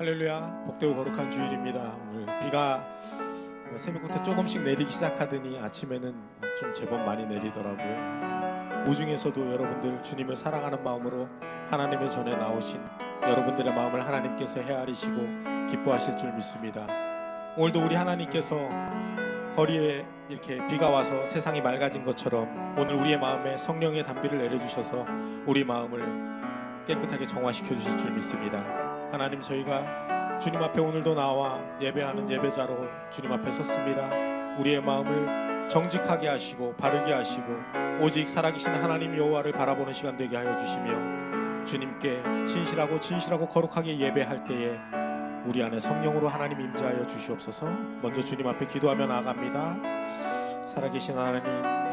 할렐루야, 복되고 거룩한 주일입니다. 오늘 비가 새벽부터 조금씩 내리기 시작하더니 아침에는 좀 제법 많이 내리더라고요. 우중에서도 여러분들 주님을 사랑하는 마음으로 하나님의 전에 나오신 여러분들의 마음을 하나님께서 헤아리시고 기뻐하실 줄 믿습니다. 오늘도 우리 하나님께서 거리에 이렇게 비가 와서 세상이 맑아진 것처럼 오늘 우리의 마음에 성령의 단비를 내려주셔서 우리 마음을 깨끗하게 정화시켜 주실 줄 믿습니다. 하나님, 저희가 주님 앞에 오늘도 나와 예배하는 예배자로 주님 앞에 섰습니다. 우리의 마음을 정직하게 하시고 바르게 하시고 오직 살아계신 하나님 여호와를 바라보는 시간 되게 하여 주시며 주님께 신실하고 진실하고 거룩하게 예배할 때에 우리 안에 성령으로 하나님 임재하여 주시옵소서. 먼저 주님 앞에 기도하며 나아갑니다. 살아계신 하나님,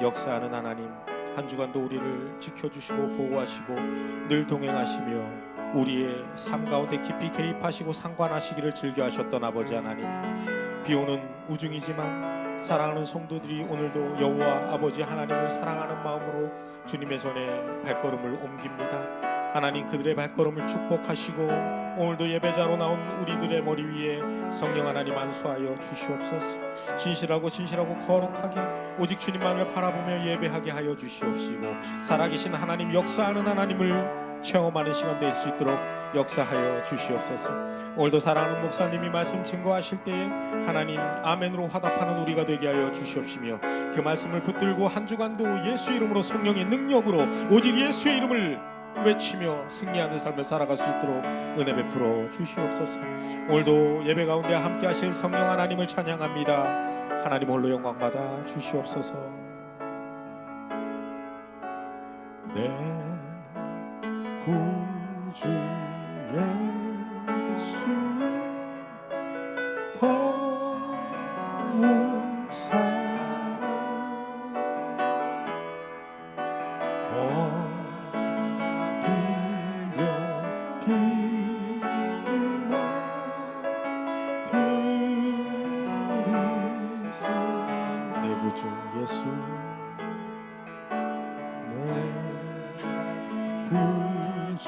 역사하는 하나님, 한 주간도 우리를 지켜주시고 보호하시고 늘 동행하시며 우리의 삶 가운데 깊이 개입하시고 상관하시기를 즐겨하셨던 아버지 하나님, 비오는 우중이지만 사랑하는 성도들이 오늘도 여호와 아버지 하나님을 사랑하는 마음으로 주님의 전에 발걸음을 옮깁니다. 하나님, 그들의 발걸음을 축복하시고 오늘도 예배자로 나온 우리들의 머리 위에 성령 하나님 안수하여 주시옵소서. 진실하고 거룩하게 오직 주님만을 바라보며 예배하게 하여 주시옵시고 살아계신 하나님, 역사하는 하나님을 체험하는 시간 될 수 있도록 역사하여 주시옵소서. 오늘도 사랑하는 목사님이 말씀 증거하실 때에 하나님 아멘으로 화답하는 우리가 되게 하여 주시옵시며 그 말씀을 붙들고 한 주간도 예수 이름으로 성령의 능력으로 오직 예수의 이름을 외치며 승리하는 삶을 살아갈 수 있도록 은혜 베풀어 주시옵소서. 오늘도 예배 가운데 함께 하실 성령 하나님을 찬양합니다. 하나님 홀로 영광 받아 주시옵소서. 내 구주 예수 더욱 사랑 엎드려 비나 드리소. 내 구주 예수, 내 구주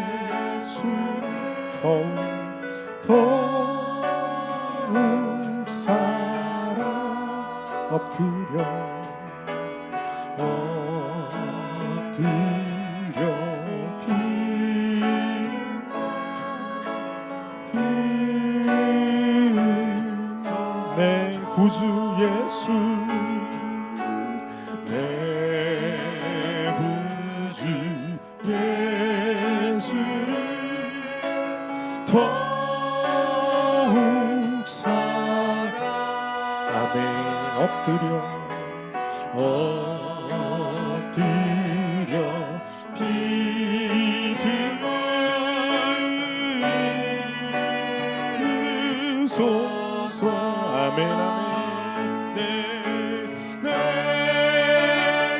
예수 더욱 사랑 엎드려 내 구주 예수, 내 구주 예수를 더욱 사랑 아멘. 엎드려 비드소서. 아멘 아멘. 내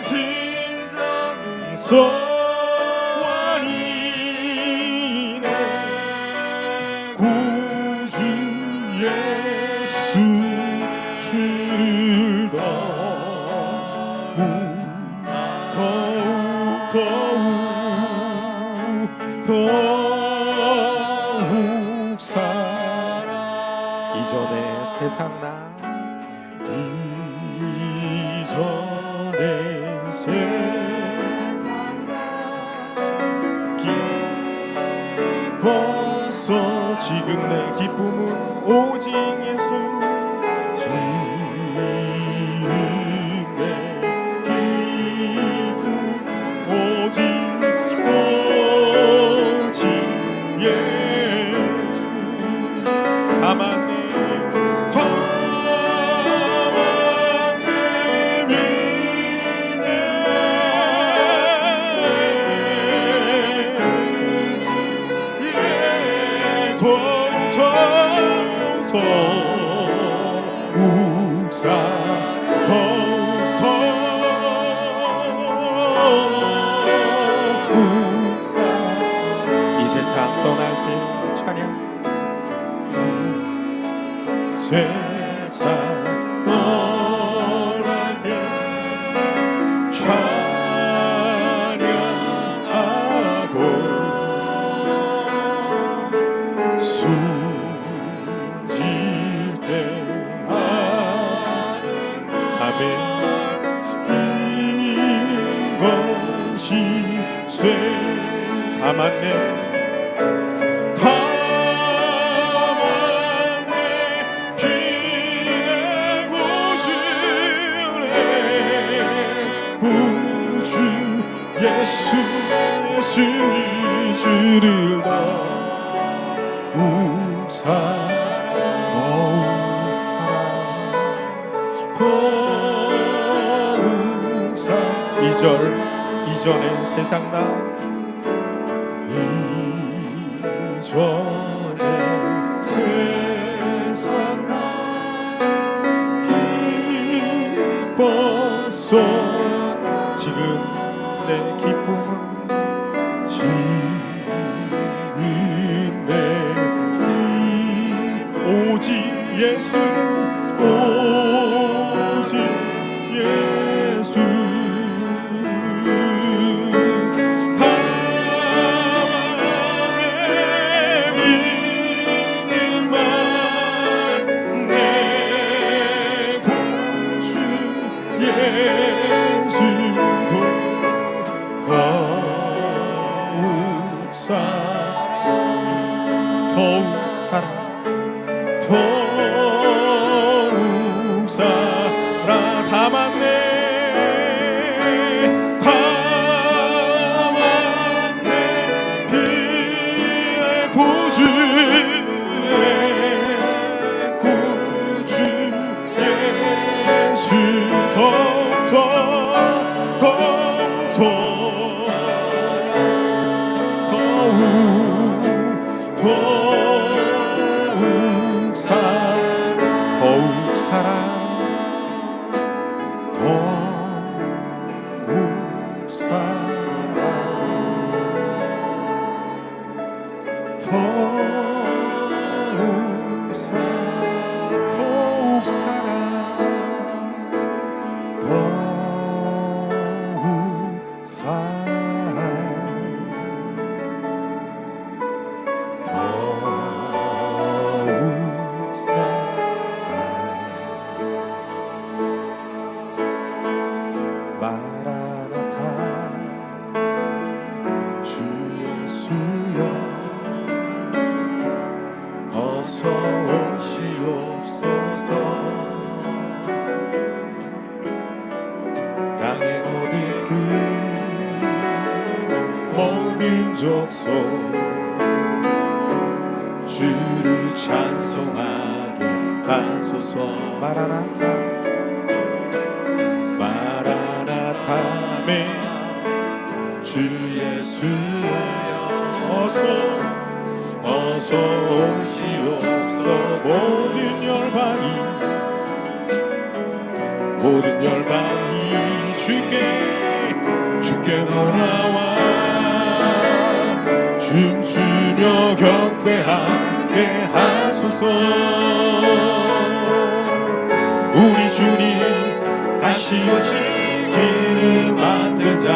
진정 소원이 내 구주 예수 주를 더욱 사랑. 이전에 세상 나 이전에 세상 기뻐서 지금 내 기쁨은 오직 예수. 지금 내 기쁨 오직 예수. 다만 내 이 세상 떠날 때 찬양, 세상 떠날 때 찬양하고 담았네 비의 구주네 구주 예수 주를 더 이전에 세상 나 이전에 세상 나 기뻤어 지금 내 기쁨은 지금 내 오직 예수 오직 예수 더욱 살아 담았네 비의 구주 예수 더욱 모든 족속 주를 찬송하게 하소서 마라나타 마라나타메 주 예수여 어서 오시옵소서 모든 열방이 주께 돌아와 춤추며 경배하게 하소서 우리 주님 다시 오실 길을 만들자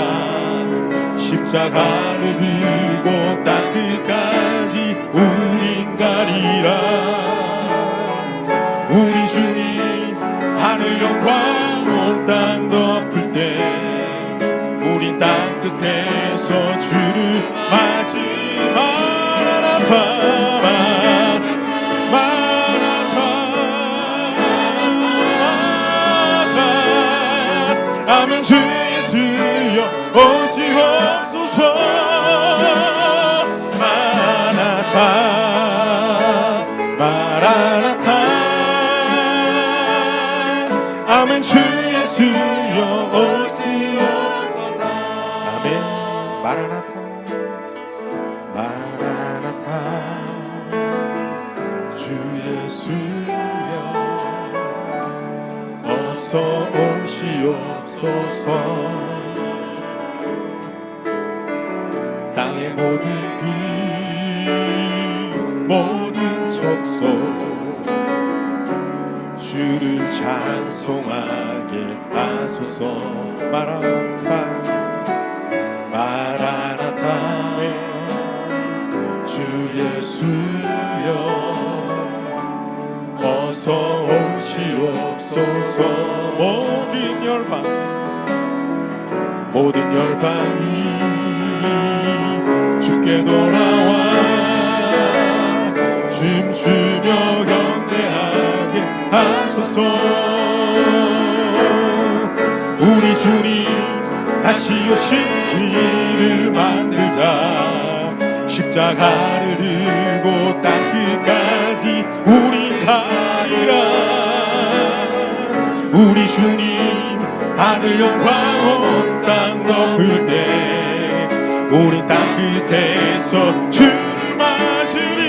십자가를 들고 땅끝까지 우린 가리라 우리 주님 하늘 영광 온 땅 덮을 때 우린 땅끝에서 주를 맞이 마라나타 아멘 주 예수여 오시옵소서 마라나타 아멘 주 예수여 오시옵소서 아멘 마라나타 주 예수여 어서 오시옵소서 땅의 모든 모든 족속 주를 찬송하게 하소서 마라나타메 주 예수여 어서 오시옵소서 모든 열방이 주께 되돌아와 춤추며 경배하게 하소서. 우리 주님 다시 오실 길을 만들자. 십자가를 들고 땅끝까지 우린 가리라. 우리 주님 하늘 영광 온 땅 덮을 때 우리 땅끝에서 주를 맞으리.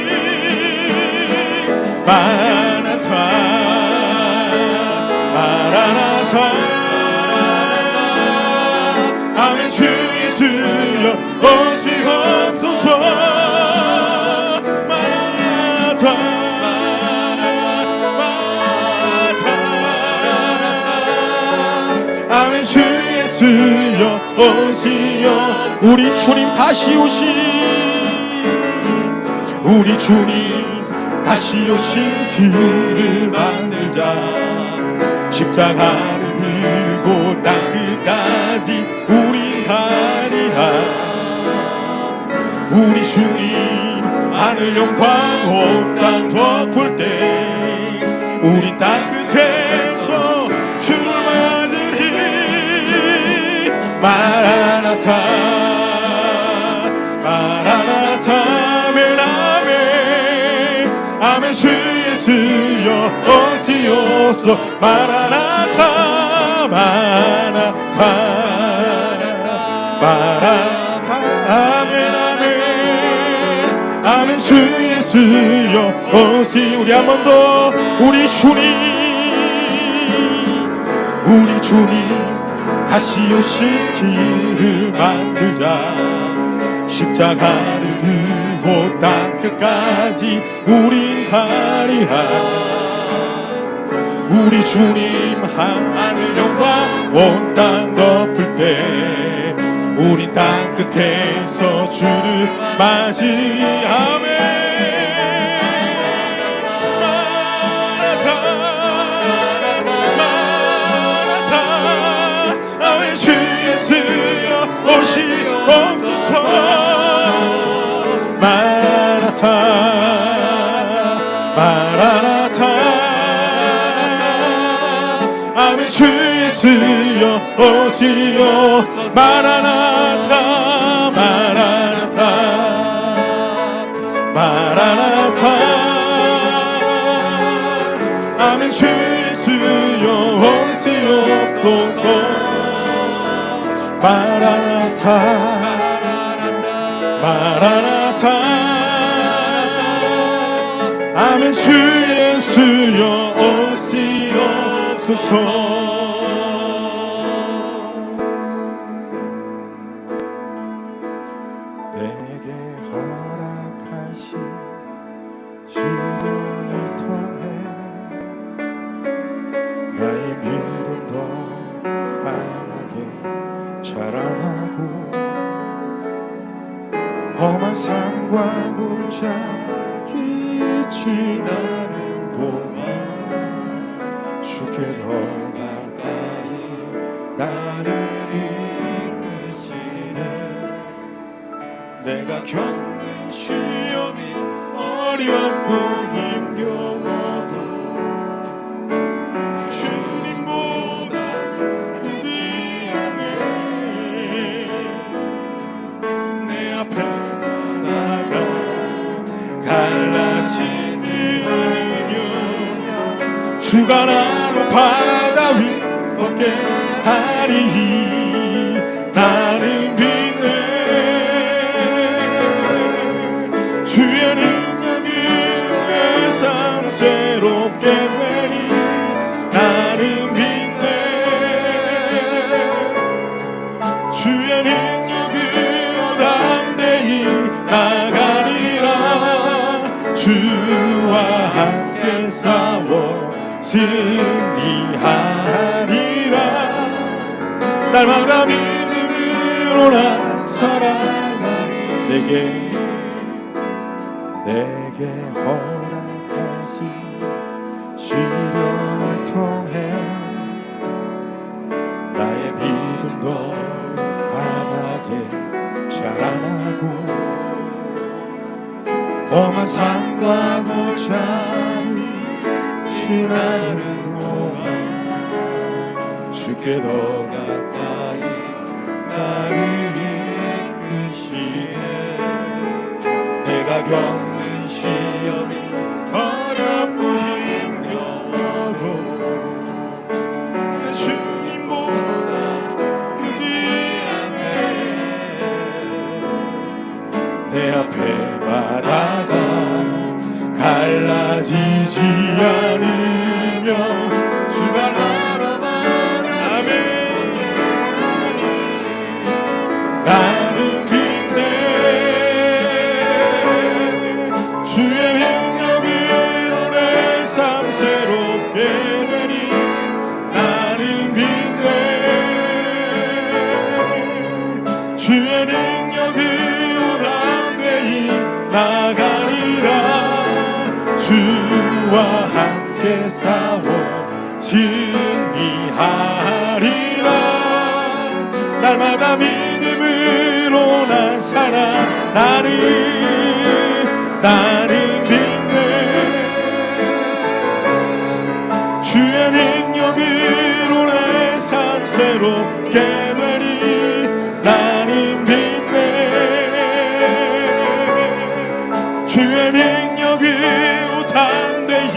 마라나타 마라나타 아멘. 주 예수여 오시옵소서. 마라나타 아멘. 주 예수여 오시옵소서. 우리 주님 다시 오시. 우리 주님 다시 오실 길을 만들자. 십자가를 들고 땅끝까지 우리 가리라. 우리 주님 하늘 영광 온 땅 덮을 때 우리 땅끝에서 주를 맞으리. 마라나타 마라나타 아멘 아멘 아멘. 주 예수여 오시옵소서. 마라나타 마라나타 마라나타 아멘 아멘 아멘. 주 예수여 오시. 우리 한 번 더. 우리 주님 다시 오실 길을 만들자. 십자가를 들고 땅끝까지 우린 가리라. 우리 주님 하늘 영광 온 땅 덮을 때 우리 땅끝에서 주를 맞이. 아멘. 주 예수여 오시옵소서. 마라나타 마라나타 아멘. 주 예수여 오시옵소서. 마라나타 마라나타 마라나타 아멘. 주 예수여 오시옵소서. 마라나타 마라나타 아멘. 주 예수여 오시옵소서. 내게 허락하신 시련을 통해 나의 믿음도 강하게 자라나고 험한 삶과 골짜기 지나는 동안 주께 더 가까이 나를 이끄시네. 내가 겪는 시험이 어렵고 힘겨워도 주님보다 크지 않네. 내 앞에 나가 갈라지지 않으며 주가 나로 바다 위 걷게 하리. 나는 빛내 주의 능력이 내 삶 새롭게 되리. 나는 빛내 주의 능력으로 담대히 나가리라. 주와 함께 싸워 승리하리라. 날마다 믿음으로 나 살아가리. 내게 허락하신 시련을 통해 나의 믿음도 강하게 자라나고 험한 삶과 골짜기 지나는 동안 주께 더 가까이 나를 이끄시네. 내가 겪는 시험이 어렵고 힘겨워도 내 주님보다 크지 않네. 내 앞에 바다가 갈라지지 않으며 주가 나로만 함께 하니 나는 빛내. 주의 능력으로 내 삶 새롭게 되니 나는 빛내. 주의 능력으로 담대히 나가리라. 주와 함께 싸워 승리하리라. 날마다 믿음으로 난 살아. 나는 빛내. 주의 능력으로 내 삶 새롭게 되니 나는 빛내. 주의 능력으로 담대히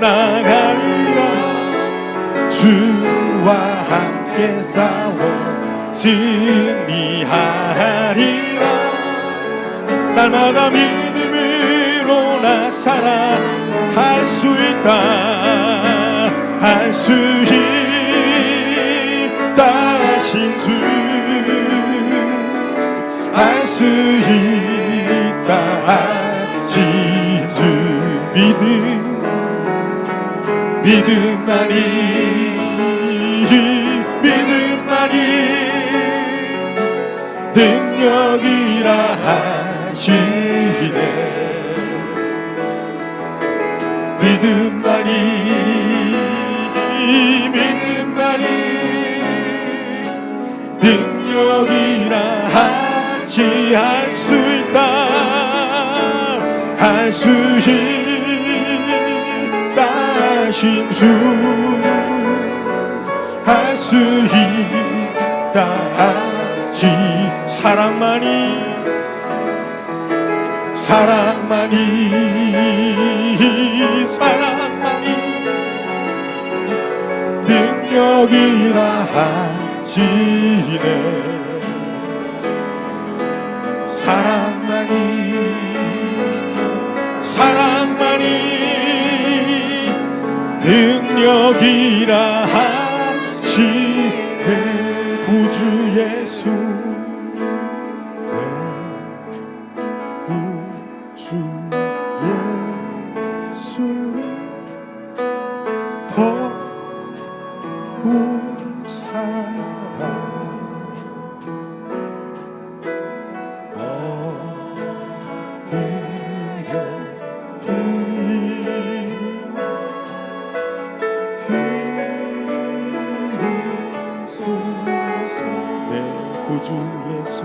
나가리라. 주와 함께 싸워 승리하리라. 날마다 믿음으로 나 살아. 할 수 있다. 할 수 있다 하신 주. 할 수 있다 하신 주. 믿음만이 능력이라 하시네. 믿음만이 능력이라 하시. 할 수 있다. 할 수 있다 하신 주. 할 수 있다 하시. 사랑만이 능력이라 하시네. 사랑만이 능력이라 하시네. 구주 예수, 내 구주 예수를 더욱 사랑. 구주 예수,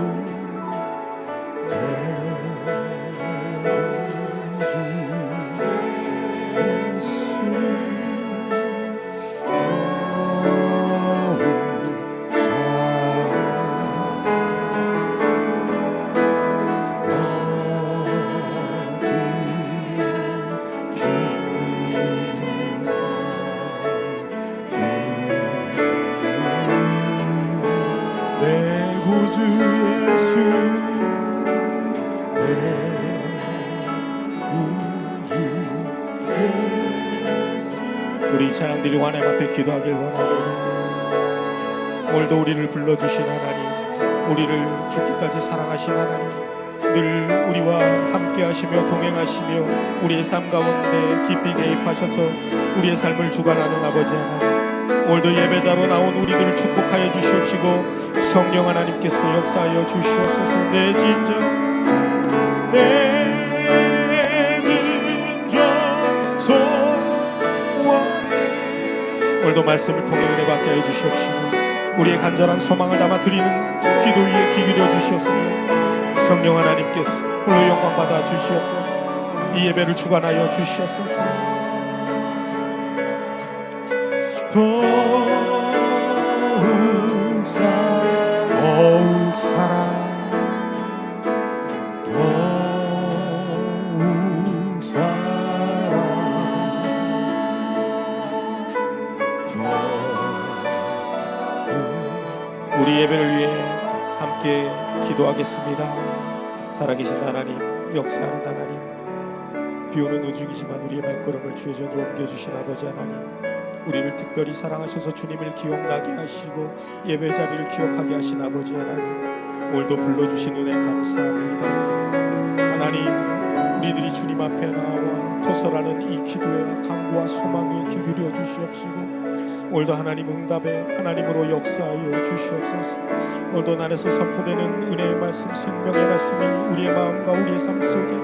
내 구주 예수 우리 찬양 드리고 하나님 앞에 기도하길 원합니다. 오늘도 우리를 불러주신 하나님, 우리를 죽기까지 사랑하신 하나님, 늘 우리와 함께 하시며 동행하시며 우리의 삶 가운데 깊이 개입하셔서 우리의 삶을 주관하는 아버지 하나님, 오늘도 예배자로 나온 우리들을 축복하여 주시옵시고 성령 하나님께서 역사하여 주시옵소서. 내 진정 소원, 오늘도 말씀을 통해 은혜 받게 하여 주시옵시고 우리의 간절한 소망을 담아 드리는 기도 위에 귀 기울여 주시옵소서. 성령 하나님께서 홀로 영광 받아 주시옵소서. 이 예배를 주관하여 주시옵소서. 더욱 사랑 우리 예배를 위해 함께 기도하겠습니다. 살아계신 하나님, 역사하는 하나님, 비오는 우중이지만 우리의 발걸음을 주의 전으로 옮겨주신 아버지 하나님, 우리를 특별히 사랑하셔서 주님을 기억나게 하시고 예배 자리를 기억하게 하신 아버지 하나님, 오늘도 불러주신 은혜 감사합니다. 하나님, 우리들이 주님 앞에 나와 토설하는 이 기도에 간구와 소망에 귀 기울여 주시옵시고 오늘도 하나님 응답에 하나님으로 역사하여 주시옵소서. 오늘도 날에서 선포되는 은혜의 말씀, 생명의 말씀이 우리의 마음과 우리의 삶 속에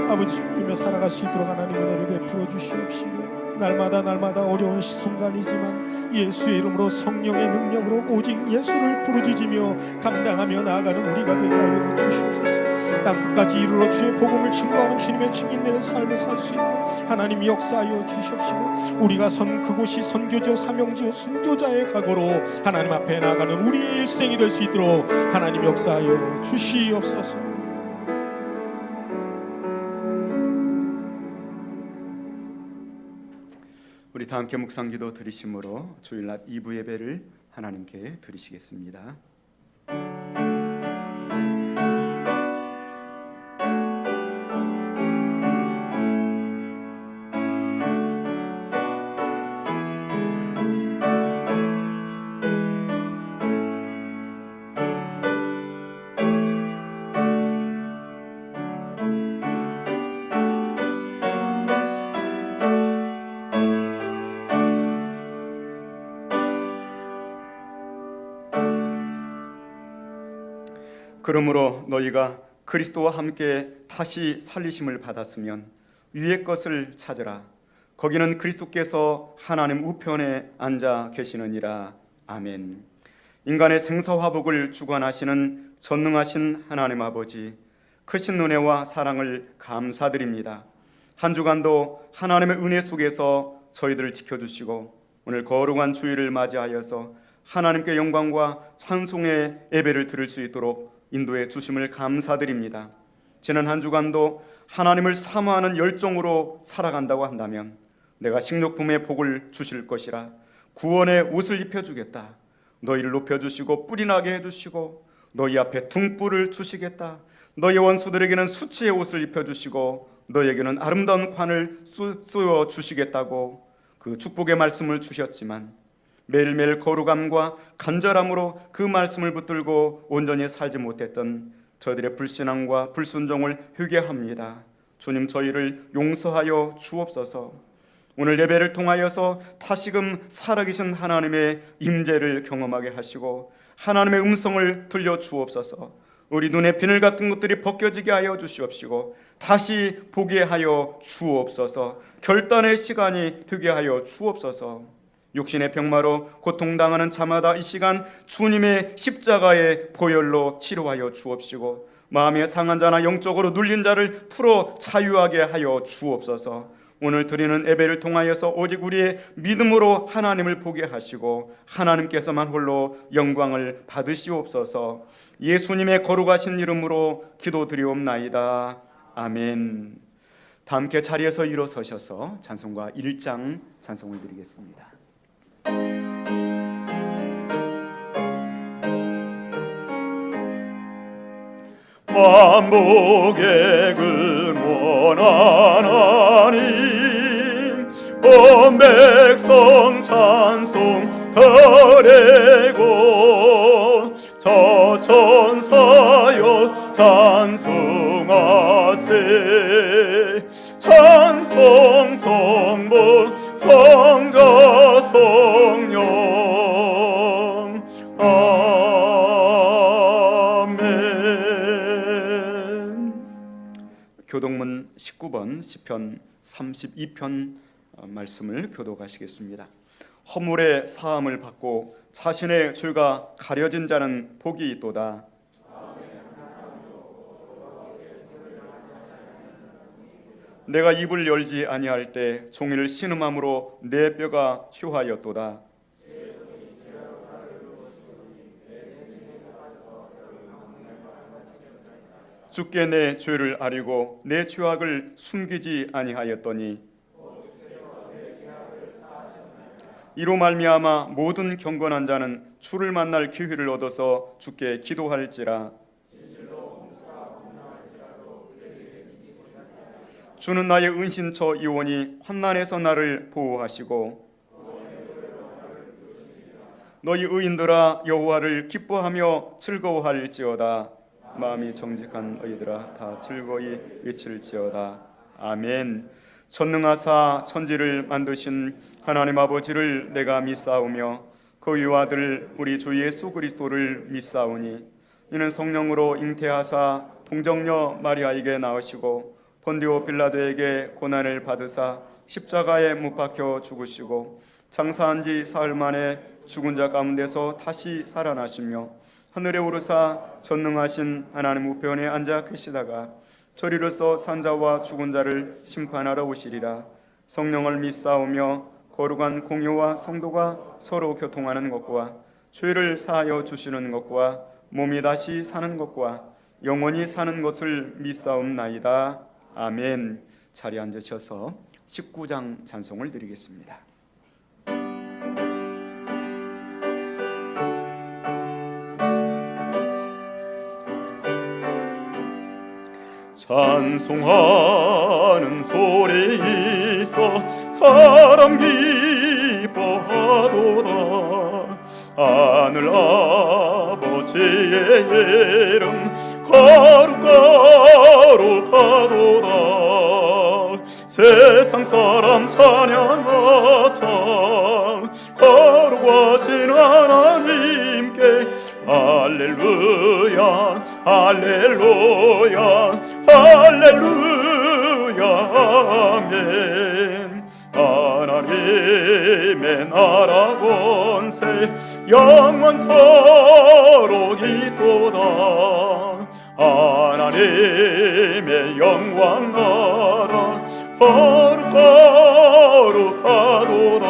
아버지 주님을 살아갈 수 있도록 하나님 은혜를 베풀어 주시옵시고 날마다 어려운 순간이지만 예수의 이름으로 성령의 능력으로 오직 예수를 부르짖으며 감당하며 나아가는 우리가 되게 하여 주시옵소서. 땅끝까지 이르러 주의 복음을 증거하는 주님의 증인되는 삶을 살 수 있도록 하나님 역사하여 주시옵시고 우리가 선 그곳이 선교지요 사명지요 순교자의 각오로 하나님 앞에 나아가는 우리의 일생이 될 수 있도록 하나님 역사하여 주시옵소서. 우리 다 함께 묵상기도 드리심으로 주일낮 2부 예배를 하나님께 드리시겠습니다. 그러므로 너희가 그리스도와 함께 다시 살리심을 받았으면 위의 것을 찾으라. 거기는 그리스도께서 하나님 우편에 앉아 계시느니라. 아멘. 인간의 생사화복을 주관하시는 전능하신 하나님 아버지, 크신 은혜와 사랑을 감사드립니다. 한 주간도 하나님의 은혜 속에서 저희들을 지켜주시고 오늘 거룩한 주일을 맞이하여서 하나님께 영광과 찬송의 예배를 드릴 수 있도록 인도해 주심을 감사드립니다. 지난 한 주간도 하나님을 사모하는 열정으로 살아간다고 한다면 내가 식료품의 복을 주실 것이라 구원의 옷을 입혀주겠다. 너희를 높여주시고 뿔이 나게 해주시고 너희 앞에 등불을 주시겠다. 너희 원수들에게는 수치의 옷을 입혀주시고 너희에게는 아름다운 관을 씌워 주시겠다고 그 축복의 말씀을 주셨지만 매일매일 거룩함과 간절함으로 그 말씀을 붙들고 온전히 살지 못했던 저들의 불신앙과 불순종을 회개합니다. 주님, 저희를 용서하여 주옵소서. 오늘 예배를 통하여서 다시금 살아계신 하나님의 임재를 경험하게 하시고 하나님의 음성을 들려 주옵소서. 우리 눈에 비늘 같은 것들이 벗겨지게 하여 주시옵시고 다시 보게 하여 주옵소서. 결단의 시간이 되게 하여 주옵소서. 육신의 병마로 고통당하는 자마다 이 시간 주님의 십자가의 보혈로 치료하여 주옵시고 마음의 상한 자나 영적으로 눌린 자를 풀어 자유하게 하여 주옵소서. 오늘 드리는 예배를 통하여서 오직 우리의 믿음으로 하나님을 보게 하시고 하나님께서만 홀로 영광을 받으시옵소서. 예수님의 거룩하신 이름으로 기도드리옵나이다. 아멘. 다 함께 자리에서 일어서셔서 찬송가 1장 찬송을 드리겠습니다. 만복의 근원한 하나님 온 백성 찬송 드리고 저 천사여 찬송하세 찬송 성부 성자 성령 아멘. 교동문 19번 시편 32편 말씀을 교독하시겠습니다. 허물의 사함을 받고 자신의 죄가 가려진 자는 복이 있도다. 내가 입을 열지 아니할 때 종일 신음함으로 내 뼈가 휴하였도다. 주께 내 죄를 아리고 내 죄악을 숨기지 아니하였더니 이로 말미암아 모든 경건한 자는 주를 만날 기회를 얻어서 주께 기도할지라. 주는 나의 은신처 이오니 환난에서 나를 보호하시고 너희 의인들아 여호와를 기뻐하며 즐거워할지어다. 마음이 정직한 너희들아 다 즐거이 외칠지어다. 아멘. 전능하사 천지를 만드신 하나님 아버지를 내가 믿사오며 그의 아들 우리 주 예수 그리스도를 믿사오니 이는 성령으로 잉태하사 동정녀 마리아에게 낳으시고 본디오 빌라도에게 고난을 받으사 십자가에 못 박혀 죽으시고 장사한 지 사흘 만에 죽은 자 가운데서 다시 살아나시며 하늘에 오르사 전능하신 하나님 우편에 앉아 계시다가 저리로서 산자와 죽은 자를 심판하러 오시리라. 성령을 믿사오며 거룩한 공효와 성도가 서로 교통하는 것과 죄를 사하여 주시는 것과 몸이 다시 사는 것과 영원히 사는 것을 믿사옵나이다. 아멘. 자리에 앉으셔서 19장 찬송을 드리겠습니다. 찬송하는 소리 있어 사람 기뻐하도다. 하늘 아버지의 이름 거룩거룩하도다. 세상 사람 찬양하자 거룩하신 하나님께 할렐루야 할렐루야 할렐루야 아멘. 하나님의 나라 권세 영원토록 있도다. 하나님의 영광 나라 거룩거룩하도다.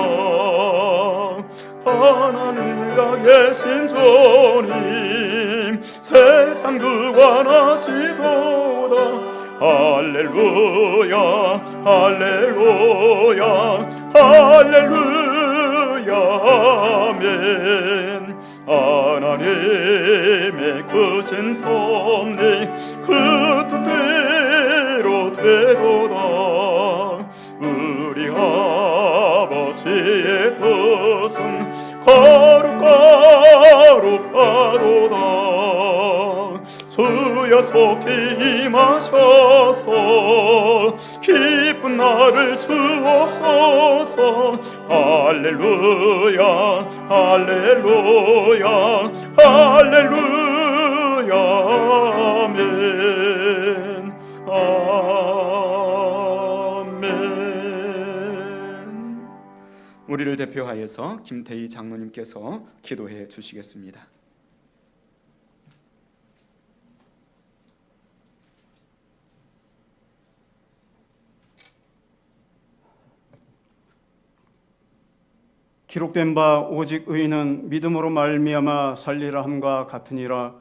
하나님과 계신 주님 세상 주관하시도다. 할렐루야 할렐루야 할렐루야 아멘. 하나님의 크신 섭리 그 뜻대로 되도다. 우리 아버지의 뜻은 거룩거룩하도다. 주여 속히 임하셔서 기쁜 날을 주옵소서. 할렐루야 할렐루야 할렐루야 아멘 아멘. 우리를 대표하여서 김태희 장로님께서 기도해 주시겠습니다. 기록된 바 오직 의인은 믿음으로 말미암아 살리라 함과 같으니라.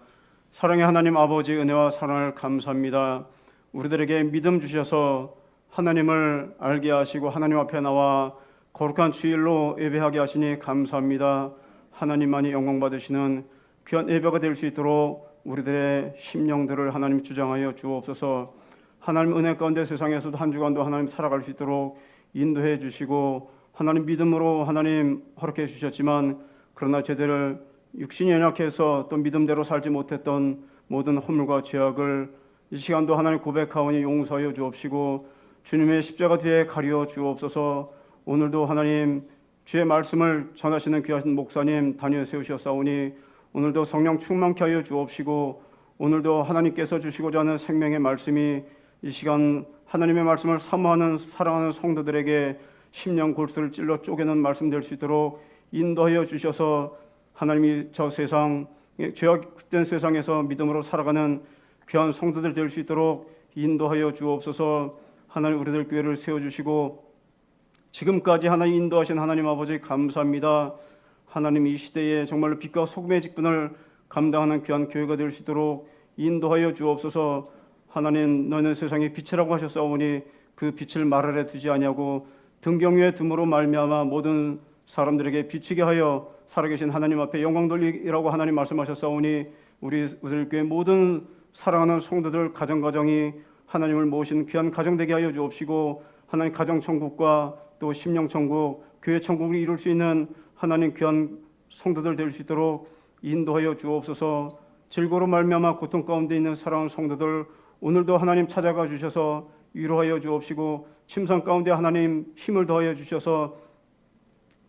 사랑의 하나님 아버지 은혜와 사랑을 감사합니다. 우리들에게 믿음 주셔서 하나님을 알게 하시고 하나님 앞에 나와 거룩한 주일로 예배하게 하시니 감사합니다. 하나님만이 영광 받으시는 귀한 예배가 될 수 있도록 우리들의 심령들을 하나님 주장하여 주옵소서. 하나님 은혜 가운데 세상에서도 한 주간도 하나님 살아갈 수 있도록 인도해 주시고 하나님 믿음으로 하나님 허락해 주셨지만 그러나 제대로 육신이 연약해서 또 믿음대로 살지 못했던 모든 허물과 죄악을 이 시간도 하나님 고백하오니 용서하여 주옵시고 주님의 십자가 뒤에 가려 주옵소서. 오늘도 하나님 주의 말씀을 전하시는 귀하신 목사님 단위에 세우셨사오니 오늘도 성령 충만케 하여 주옵시고 오늘도 하나님께서 주시고자 하는 생명의 말씀이 이 시간 하나님의 말씀을 사모하는 사랑하는 성도들에게 심령 골수를 찔러 쪼개는 말씀 될 수 있도록 인도하여 주셔서 하나님이 저 세상 죄악된 세상에서 믿음으로 살아가는 귀한 성도들 될 수 있도록 인도하여 주옵소서. 하나님 우리들 교회를 세워주시고 지금까지 하나님 인도하신 하나님 아버지 감사합니다. 하나님 이 시대에 정말로 빛과 소금의 직분을 감당하는 귀한 교회가 될 수 있도록 인도하여 주옵소서. 하나님 너희는 세상의 빛이라고 하셨사오니 그 빛을 말 아래 두지 아니하고 등경 위에 둠으로 말미암아 모든 사람들에게 비치게 하여 살아계신 하나님 앞에 영광 돌리라고 하나님 말씀하셨사오니 우리들 교회 모든 사랑하는 성도들 가정가정이 하나님을 모신 귀한 가정 되게 하여 주옵시고 하나님 가정천국과 또 심령천국, 교회천국을 이룰 수 있는 하나님 귀한 성도들 될 수 있도록 인도하여 주옵소서. 질고로 말미암아 고통 가운데 있는 사랑하는 성도들 오늘도 하나님 찾아가 주셔서 위로하여 주옵시고 침상 가운데 하나님 힘을 더하여 주셔서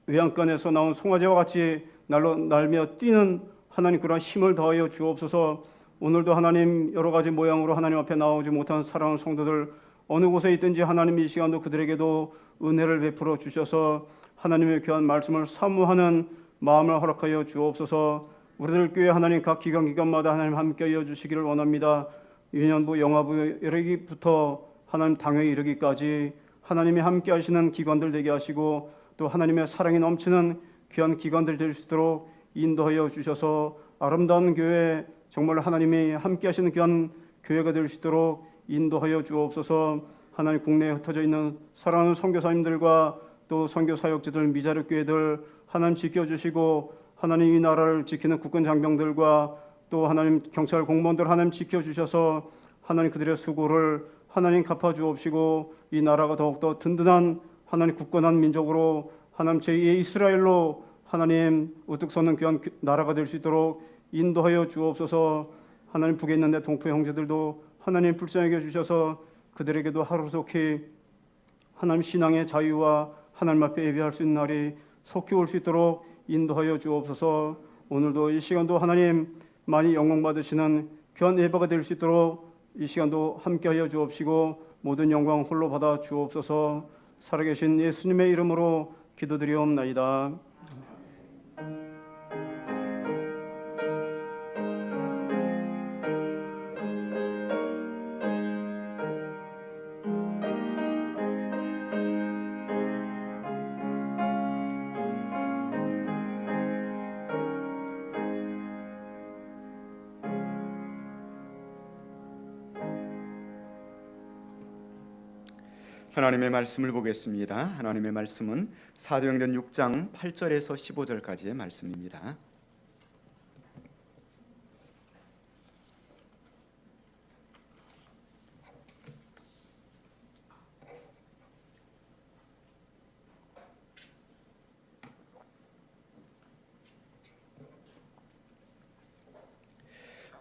외양간에서 나온 송아지와 같이 날며 뛰는 하나님 그러한 힘을 더하여 주옵소서. 오늘도 하나님 여러 가지 모양으로 하나님 앞에 나오지 못한 사랑하는 성도들 어느 곳에 있든지 하나님 이 시간도 그들에게도 은혜를 베풀어 주셔서 하나님의 귀한 말씀을 사모하는 마음을 허락하여 주옵소서. 우리들 교회 하나님 각 기관마다 하나님 함께하여 주시기를 원합니다. 유년부, 영화부 이르기부터 하나님 당회에 이르기까지 하나님이 함께하시는 기관들 되게 하시고 또 하나님의 사랑이 넘치는 귀한 기관들 될 수 있도록 인도하여 주셔서 아름다운 교회 정말 하나님이 함께하시는 귀한 교회가 될 수 있도록 인도하여 주옵소서. 하나님 국내에 흩어져 있는 사랑하는 선교사님들과 또 선교사역지들 미자립 교회들 하나님 지켜주시고 하나님 이 나라를 지키는 국군 장병들과 또 하나님 경찰 공무원들 하나님 지켜주셔서 하나님 그들의 수고를 하나님 갚아주옵시고 이 나라가 더욱더 든든한 하나님 굳건한 민족으로 하나님 제2의 이스라엘로 하나님 우뚝 서는 귀한 나라가 될 수 있도록 인도하여 주옵소서. 하나님 북에 있는 내 동포 형제들도 하나님 불쌍히 여겨주셔서 그들에게도 하루속히 하나님 신앙의 자유와 하나님 앞에 예배할 수 있는 날이 속히 올 수 있도록 인도하여 주옵소서. 오늘도 이 시간도 하나님 많이 영광 받으시는 귀한 예배가 될 수 있도록 이 시간도 함께하여 주옵시고 모든 영광 홀로 받아 주옵소서. 살아계신 예수님의 이름으로 기도드리옵나이다. 하나님의 말씀을 보겠습니다. 하나님의 말씀은 사도행전 6장 8절에서 15절까지의 말씀입니다.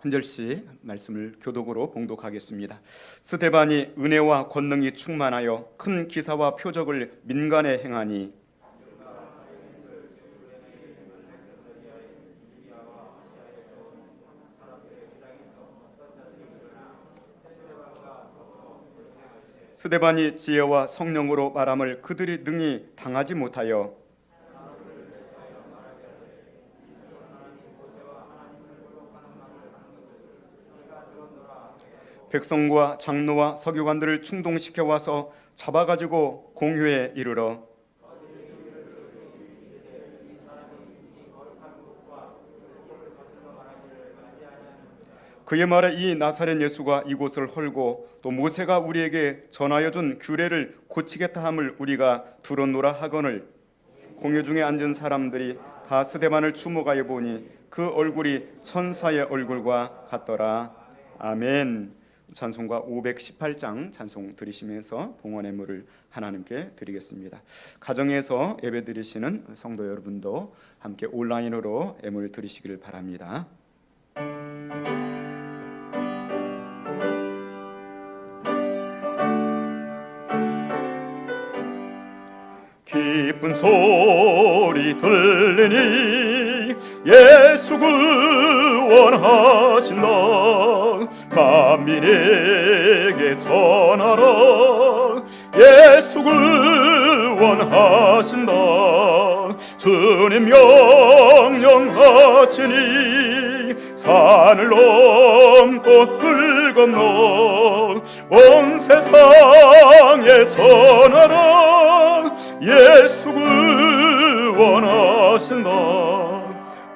한 절씩 말씀을 교독으로 봉독하겠습니다. 스데반이 은혜와 권능이 충만하여 큰 기사와 표적을 민간에 행하니 스데반이 지혜와 성령으로 말함을 그들이 능히 당하지 못하여 백성과 장로와 서기관들을 충동시켜 와서 잡아가지고 공회에 이르러 그의 말에 이 나사렛 예수가 이곳을 헐고 또 모세가 우리에게 전하여 준 규례를 고치겠다 함을 우리가 들었노라 하거늘 공회 중에 앉은 사람들이 다 스데반을 주목하여 보니 그 얼굴이 천사의 얼굴과 같더라. 아멘. 찬송가 518장 찬송 드리시면서 봉헌의 물을 하나님께 드리겠습니다. 가정에서 예배 드리시는 성도 여러분도 함께 온라인으로 예물 드리시기를 바랍니다. 기쁜 소리 들리니 예수 구원하신다. 만민에게 전하라. 예수 구원하신다. 주님 명령하시니 산을 넘고 물 건너 온 세상에 전하라. 예수 구원하신다.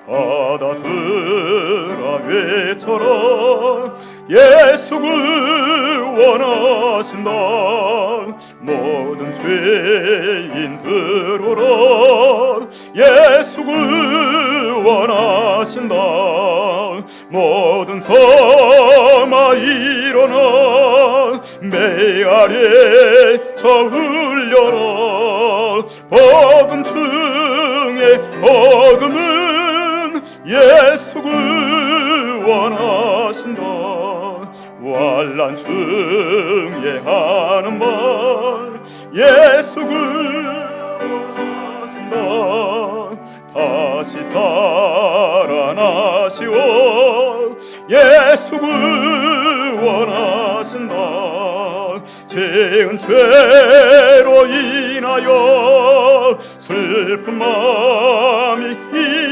받아들아 외쳐라. 예수 구원하신다. 모든 죄인 들어라. 예수 구원하신다. 모든 섬아 일어나 메아리에 저 울려라. 복음 중에 복음은 예수 구원하신다. 환난 중에 하는 말 예수 구원하신다. 다시 살아나시오. 예수 구원하신다. 지은 죄로 인하여 슬픈 마음이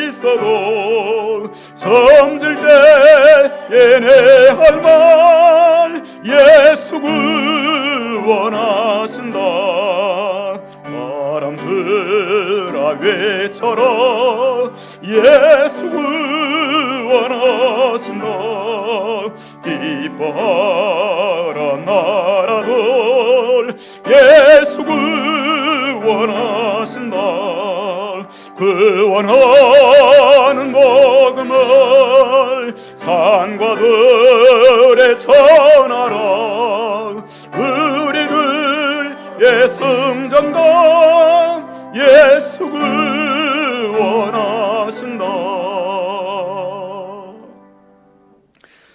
있어도 섬질 때에 내 할 말 예수 구원하신다. 바람 들아 외쳐라. 예수 구원하신다. 기뻐하라 나라들 예수 구원하신다. 구원하는 복음을 산과 들에 전하라. 우리들의 승전가 예수 구원하신다.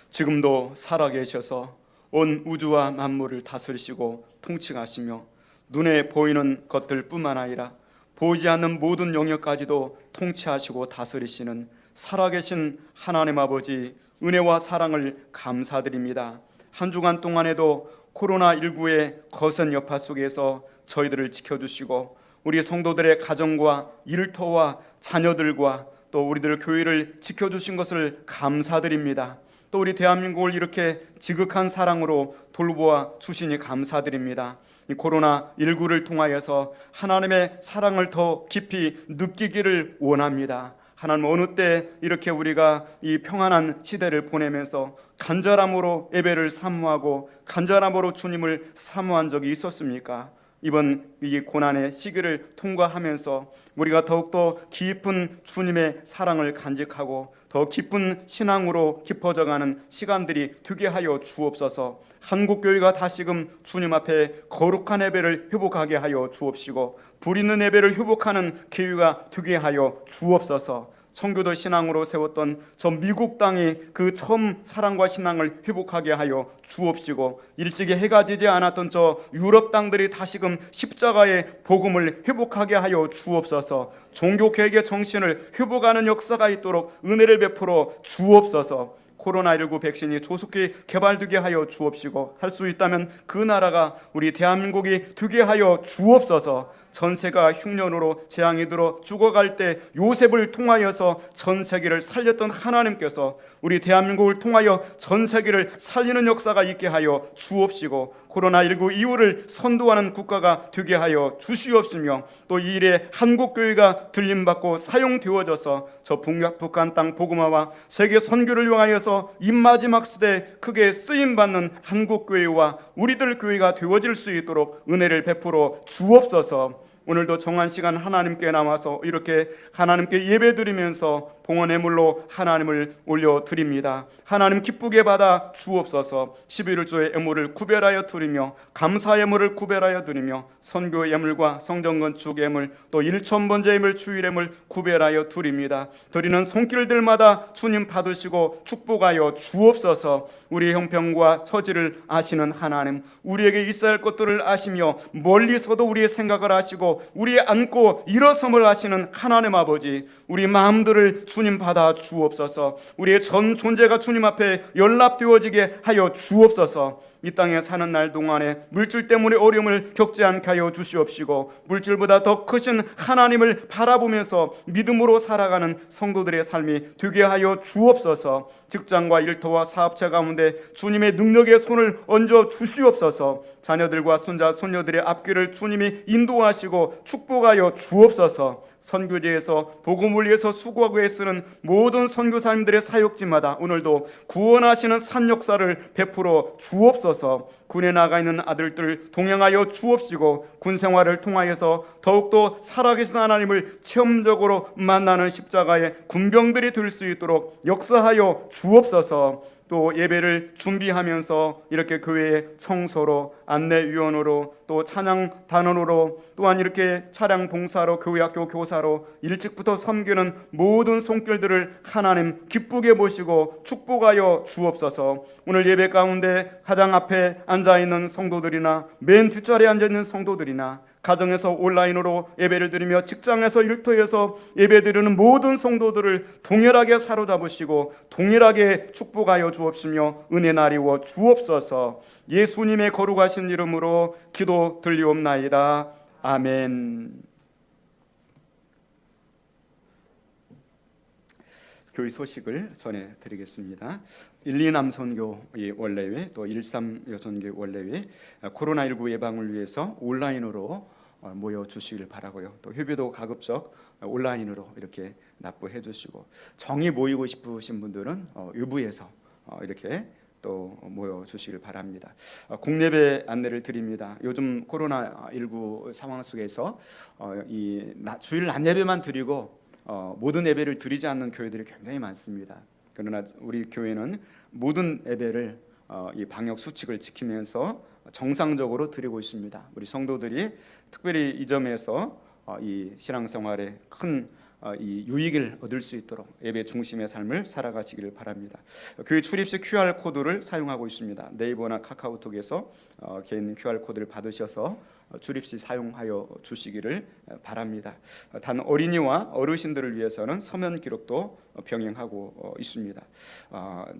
지금도 살아계셔서 온 우주와 만물을 다스리시고 통치하시며 눈에 보이는 것들뿐만 아니라 보이지 않는 모든 영역까지도 통치하시고 다스리시는 살아계신 하나님 아버지 은혜와 사랑을 감사드립니다. 한 주간 동안에도 코로나19의 거센 여파 속에서 저희들을 지켜주시고 우리 성도들의 가정과 일터와 자녀들과 또 우리들 교회를 지켜주신 것을 감사드립니다. 또 우리 대한민국을 이렇게 지극한 사랑으로 돌보아 주시니 감사드립니다. 이 코로나19를 통하여서 하나님의 사랑을 더 깊이 느끼기를 원합니다. 하나님, 어느 때 이렇게 우리가 이 평안한 시대를 보내면서 간절함으로 예배를 사모하고 간절함으로 주님을 사모한 적이 있었습니까? 이번 이 고난의 시기를 통과하면서 우리가 더욱더 깊은 주님의 사랑을 간직하고 더 깊은 신앙으로 깊어져가는 시간들이 되게 하여 주옵소서. 한국교회가 다시금 주님 앞에 거룩한 예배를 회복하게 하여 주옵시고 불 있는 예배를 회복하는 기회가 되게 하여 주옵소서. 청교도 신앙으로 세웠던 저 미국 땅이 그 처음 사랑과 신앙을 회복하게 하여 주옵시고 일찍이 해가 지지 않았던 저 유럽 땅들이 다시금 십자가의 복음을 회복하게 하여 주옵소서. 종교개혁의 정신을 회복하는 역사가 있도록 은혜를 베풀어 주옵소서. 코로나19 백신이 조속히 개발되게 하여 주옵시고 할 수 있다면 그 나라가 우리 대한민국이 되게 하여 주옵소서. 전세가 흉년으로 재앙이 들어 죽어갈 때 요셉을 통하여서 전 세계를 살렸던 하나님께서 우리 대한민국을 통하여 전 세계를 살리는 역사가 있게 하여 주옵시고 코로나19 이후를 선도하는 국가가 되게 하여 주시옵시며 또 이 일에 한국교회가 들림받고 사용되어져서 저 북한 땅 복음화와 세계 선교를 위하여서 이 마지막 시대에 크게 쓰임받는 한국교회와 우리들 교회가 되어질 수 있도록 은혜를 베풀어 주옵소서. 오늘도 정한 시간 하나님께 나와서 이렇게 하나님께 예배드리면서 봉헌의 물로 하나님을 올려드립니다. 하나님 기쁘게 받아 주옵소서. 11조의 예물을 구별하여 드리며 감사 예물을 구별하여 드리며 선교 예물과 성전 건축 예물 또 일천번제 예물 주일 예물 구별하여 드립니다. 드리는 손길들마다 주님 받으시고 축복하여 주옵소서. 우리의 형편과 처지를 아시는 하나님, 우리에게 있어야 할 것들을 아시며 멀리서도 우리의 생각을 아시고 우리의 안고 일어섬을 아시는 하나님 아버지, 우리 마음들을 주님 받아 주옵소서. 우리의 전 존재가 주님 앞에 연락되어지게 하여 주옵소서. 이 땅에 사는 날 동안에 물질 때문에 어려움을 겪지 않게 하여 주시옵시고, 물질보다 더 크신 하나님을 바라보면서 믿음으로 살아가는 성도들의 삶이 되게 하여 주옵소서. 직장과 일터와 사업체 가운데 주님의 능력의 손을 얹어 주시옵소서. 자녀들과 손자 손녀들의 앞길을 주님이 인도하시고 축복하여 주옵소서. 선교지에서 복음을 위해서 수고하고 애쓰는 모든 선교사님들의 사역지마다 오늘도 구원하시는 산 역사를 베풀어 주옵소서. 군에 나가 있는 아들들 동행하여 주옵시고, 군 생활을 통하여서 더욱더 살아계신 하나님을 체험적으로 만나는 십자가의 군병들이 될 수 있도록 역사하여 주옵소서. 또 예배를 준비하면서 이렇게 교회의 청소로, 안내위원으로, 또 찬양 단원으로, 또한 이렇게 차량 봉사로, 교회학교 교사로 일찍부터 섬기는 모든 손길들을 하나님 기쁘게 보시고 축복하여 주옵소서. 오늘 예배 가운데 가장 앞에 앉아있는 성도들이나 맨 뒷자리에 앉아있는 성도들이나 가정에서 온라인으로 예배를 드리며 직장에서 일터에서 예배드리는 모든 성도들을 동일하게 사로잡으시고 동일하게 축복하여 주옵시며 은혜 나리워 주옵소서. 예수님의 거룩하신 이름으로 기도 드리옵나이다. 아멘. 교회 소식을 전해드리겠습니다. 12 남선교의 원래회, 또 13 여선교의 원래회, 코로나19 예방을 위해서 온라인으로 모여 주시길 바라고요. 또 회비도 가급적 온라인으로 이렇게 납부해 주시고, 정이 모이고 싶으신 분들은 유부에서 이렇게 또 모여 주시길 바랍니다. 공예배 안내를 드립니다. 요즘 코로나19 상황 속에서 이 주일 낮 예배만 드리고 모든 예배를 드리지 않는 교회들이 굉장히 많습니다. 그러나 우리 교회는 모든 예배를 이 방역 수칙을 지키면서 정상적으로 드리고 있습니다. 우리 성도들이 특별히 이 점에서 이 신앙생활에 큰 이 유익을 얻을 수 있도록 예배 중심의 삶을 살아가시기를 바랍니다. 교회 출입시 QR 코드를 사용하고 있습니다. 네이버나 카카오톡에서 개인 QR 코드를 받으셔서 출입시 사용하여 주시기를 바랍니다. 단 어린이와 어르신들을 위해서는 서면 기록도 병행하고 있습니다.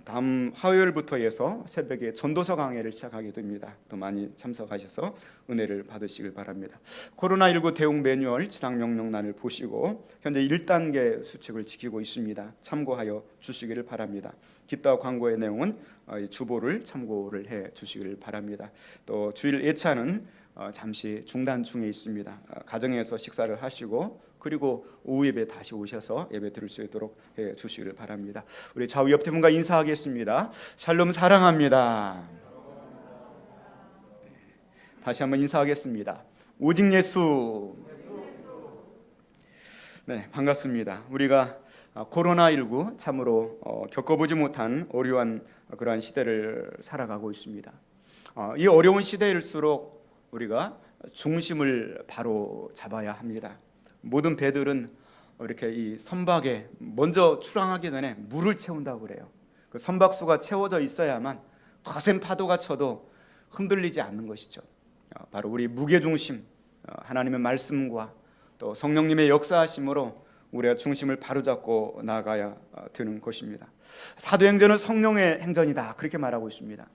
다음 화요일부터 해서 새벽에 전도서 강해를 시작하게 됩니다. 또 많이 참석하셔서 은혜를 받으시길 바랍니다. 코로나19 대응 매뉴얼 지상 명령란을 보시고 현재 1단계 수칙을 지키고 있습니다. 참고하여 주시기를 바랍니다. 기타 광고의 내용은 주보를 참고를 해 주시기를 바랍니다. 또 주일 예차는 잠시 중단 중에 있습니다. 가정에서 식사를 하시고 그리고 오후 예배 다시 오셔서 예배 드릴 수 있도록 해 주시기를 바랍니다. 우리 좌우 옆에 분과 인사하겠습니다. 샬롬 사랑합니다. 다시 한번 인사하겠습니다. 오직 예수. 네, 반갑습니다. 우리가 코로나19 참으로 겪어보지 못한 어려운 그러한 시대를 살아가고 있습니다. 이 어려운 시대일수록 우리가 중심을 바로 잡아야 합니다. 모든 배들은 이렇게 이 선박에 먼저 출항하기 전에 물을 채운다고 그래요. 그 선박수가 채워져 있어야만 거센 파도가 쳐도 흔들리지 않는 것이죠. 바로 우리 무게중심, 하나님의 말씀과 또 성령님의 역사하심으로 우리가 중심을 바로잡고 나아가야 되는 것입니다. 사도행전은 성령의 행전이다 그렇게 말하고 있습니다.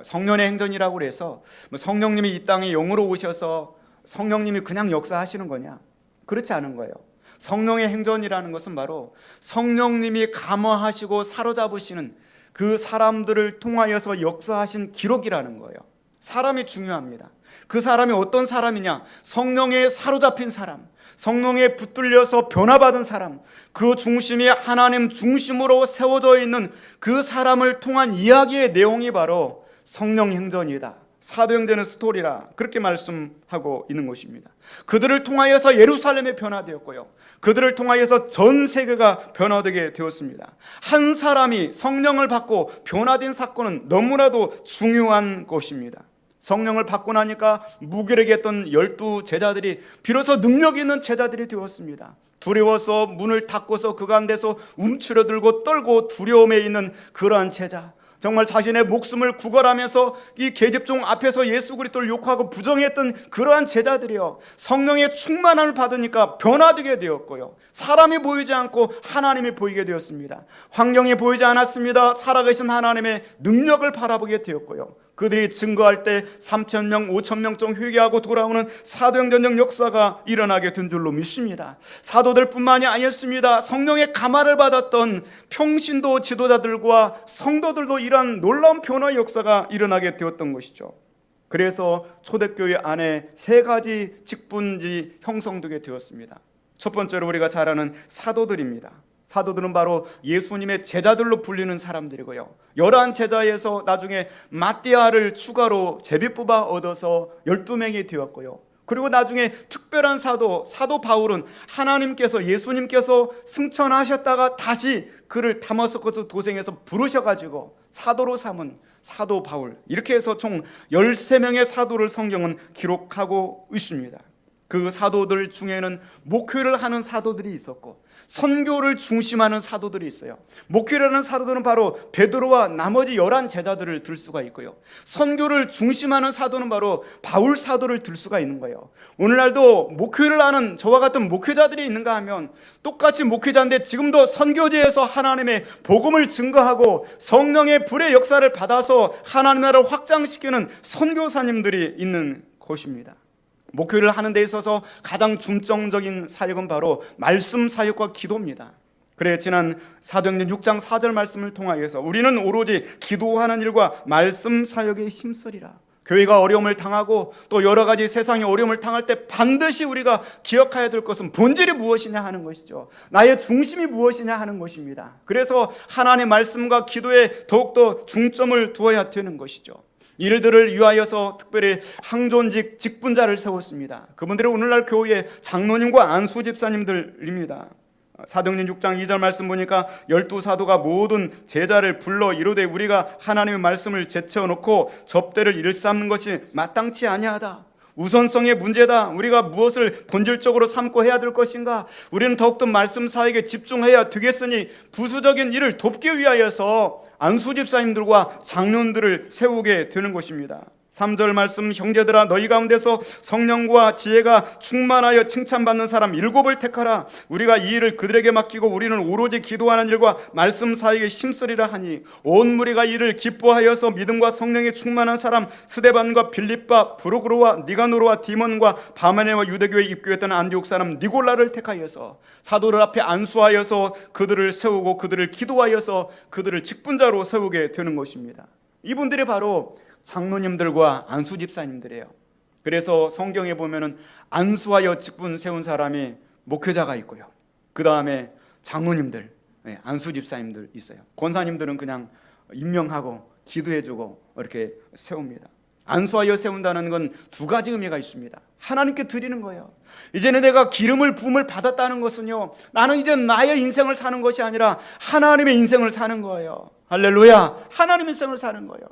성령의 행전이라고 해서 성령님이 이 땅에 영으로 오셔서 성령님이 그냥 역사하시는 거냐? 그렇지 않은 거예요. 성령의 행전이라는 것은 바로 성령님이 감화하시고 사로잡으시는 그 사람들을 통하여서 역사하신 기록이라는 거예요. 사람이 중요합니다. 그 사람이 어떤 사람이냐? 성령에 사로잡힌 사람, 성령에 붙들려서 변화받은 사람, 그 중심이 하나님 중심으로 세워져 있는 그 사람을 통한 이야기의 내용이 바로 성령 행전이다. 사도행전의 스토리라 그렇게 말씀하고 있는 것입니다. 그들을 통하여서 예루살렘이 변화되었고요, 그들을 통하여서 전 세계가 변화되게 되었습니다. 한 사람이 성령을 받고 변화된 사건은 너무나도 중요한 것입니다. 성령을 받고 나니까 무기력했던 12 제자들이 비로소 능력 있는 제자들이 되었습니다. 두려워서 문을 닫고서 그 가운데서 움츠러들고 떨고 두려움에 있는 그러한 제자, 정말 자신의 목숨을 구걸하면서 이 계집종 앞에서 예수 그리스도를 욕하고 부정했던 그러한 제자들이요, 성령의 충만함을 받으니까 변화되게 되었고요, 사람이 보이지 않고 하나님이 보이게 되었습니다. 환경이 보이지 않았습니다. 살아계신 하나님의 능력을 바라보게 되었고요, 그들이 증거할 때 3,000명, 5,000명 좀 회개하고 돌아오는 사도행전적 역사가 일어나게 된 줄로 믿습니다. 사도들뿐만이 아니었습니다. 성령의 감화를 받았던 평신도 지도자들과 성도들도 이러한 놀라운 변화의 역사가 일어나게 되었던 것이죠. 그래서 초대교회 안에 세 가지 직분지 형성되게 되었습니다. 첫 번째로 우리가 잘 아는 사도들입니다. 사도들은 바로 예수님의 제자들로 불리는 사람들이고요. 11 제자에서 나중에 마띠아를 추가로 제비 뽑아 얻어서 12명이 되었고요. 그리고 나중에 특별한 사도 바울은 하나님께서, 예수님께서 승천하셨다가 다시 그를 다마스커스 도생에서 부르셔가지고 사도로 삼은 사도 바울, 이렇게 해서 총 13명의 사도를 성경은 기록하고 있습니다. 그 사도들 중에는 목회를 하는 사도들이 있었고 선교를 중심하는 사도들이 있어요. 목회를 하는 사도들은 바로 베드로와 나머지 11 제자들을 들 수가 있고요. 선교를 중심하는 사도는 바로 바울 사도를 들 수가 있는 거예요. 오늘날도 목회를 하는 저와 같은 목회자들이 있는가 하면 똑같이 목회자인데 지금도 선교지에서 하나님의 복음을 증거하고 성령의 불의 역사를 받아서 하나님의 나라를 확장시키는 선교사님들이 있는 곳입니다. 목회를 하는 데 있어서 가장 중점적인 사역은 바로 말씀 사역과 기도입니다. 그래 지난 사도행전 6장 4절 말씀을 통하여서 우리는 오로지 기도하는 일과 말씀 사역에 힘쓰리라. 교회가 어려움을 당하고 또 여러 가지 세상의 어려움을 당할 때 반드시 우리가 기억해야 될 것은 본질이 무엇이냐 하는 것이죠. 나의 중심이 무엇이냐 하는 것입니다. 그래서 하나님의 말씀과 기도에 더욱더 중점을 두어야 되는 것이죠. 이들을 위하여서 특별히 항존직 직분자를 세웠습니다. 그분들은 오늘날 교회의 장로님과 안수 집사님들입니다. 사도행전 6장 2절 말씀 보니까 12사도가 모든 제자를 불러 이르되 우리가 하나님의 말씀을 제쳐놓고 접대를 일삼는 것이 마땅치 아니하다. 우선성의 문제다. 우리가 무엇을 본질적으로 삼고 해야 될 것인가? 우리는 더욱더 말씀 사역에 집중해야 되겠으니 부수적인 일을 돕기 위하여서 안수 집사님들과 장로들을 세우게 되는 것입니다. 3절 말씀, 형제들아 너희 가운데서 성령과 지혜가 충만하여 칭찬받는 사람 7을 택하라. 우리가 이 일을 그들에게 맡기고 우리는 오로지 기도하는 일과 말씀 사역에 힘쓰리라 하니 온 무리가 이를 기뻐하여서 믿음과 성령에 충만한 사람 스데반과 빌립과 브루그로와 니가노르와 디몬과 바메네와 유대교에 입교했던 안디옥 사람 니골라를 택하여서 사도들 앞에 안수하여서 그들을 세우고 그들을 기도하여서 그들을 직분자로 세우게 되는 것입니다. 이분들이 바로 장로님들과 안수 집사님들이에요. 그래서 성경에 보면은 안수하여 직분 세운 사람이 목회자가 있고요. 그 다음에 장로님들, 안수 집사님들 있어요. 권사님들은 그냥 임명하고 기도해주고 이렇게 세웁니다. 안수하여 세운다는 건 두 가지 의미가 있습니다. 하나님께 드리는 거예요. 이제는 내가 기름을 부음을 받았다는 것은요, 나는 이제 나의 인생을 사는 것이 아니라 하나님의 인생을 사는 거예요. 할렐루야. 하나님의 인생을 사는 거예요.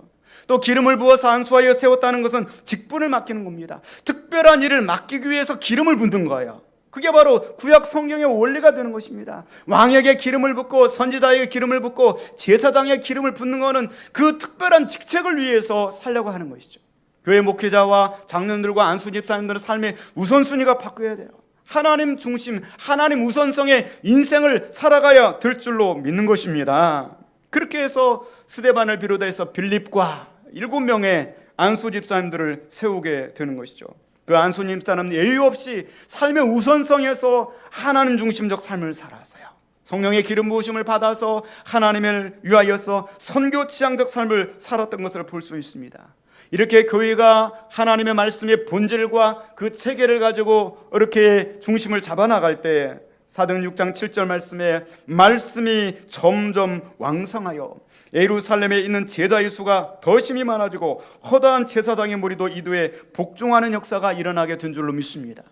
또 기름을 부어서 안수하여 세웠다는 것은 직분을 맡기는 겁니다. 특별한 일을 맡기기 위해서 기름을 붓는 거예요. 그게 바로 구약 성경의 원리가 되는 것입니다. 왕에게 기름을 붓고 선지자에게 기름을 붓고 제사장에게 기름을 붓는 것은 그 특별한 직책을 위해서 살려고 하는 것이죠. 교회 목회자와 장로들과 안수 집사님들의 삶의 우선순위가 바뀌어야 돼요. 하나님 중심, 하나님 우선성의 인생을 살아가야 될 줄로 믿는 것입니다. 그렇게 해서 스데반을 비롯해서 빌립과 7명의 안수 집사님들을 세우게 되는 것이죠. 그 안수 집사는 예의 없이 삶의 우선성에서 하나님 중심적 삶을 살았어요. 성령의 기름 부으심을 받아서 하나님을 위하여서 선교 지향적 삶을 살았던 것을 볼 수 있습니다. 이렇게 교회가 하나님의 말씀의 본질과 그 체계를 가지고 이렇게 중심을 잡아나갈 때 사도행전 6장 7절 말씀에 말씀이 점점 왕성하여 예루살렘에 있는 제자의 수가 더 심히 많아지고 허다한 제사장의 무리도 이도에 복종하는 역사가 일어나게 된 줄로 믿습니다.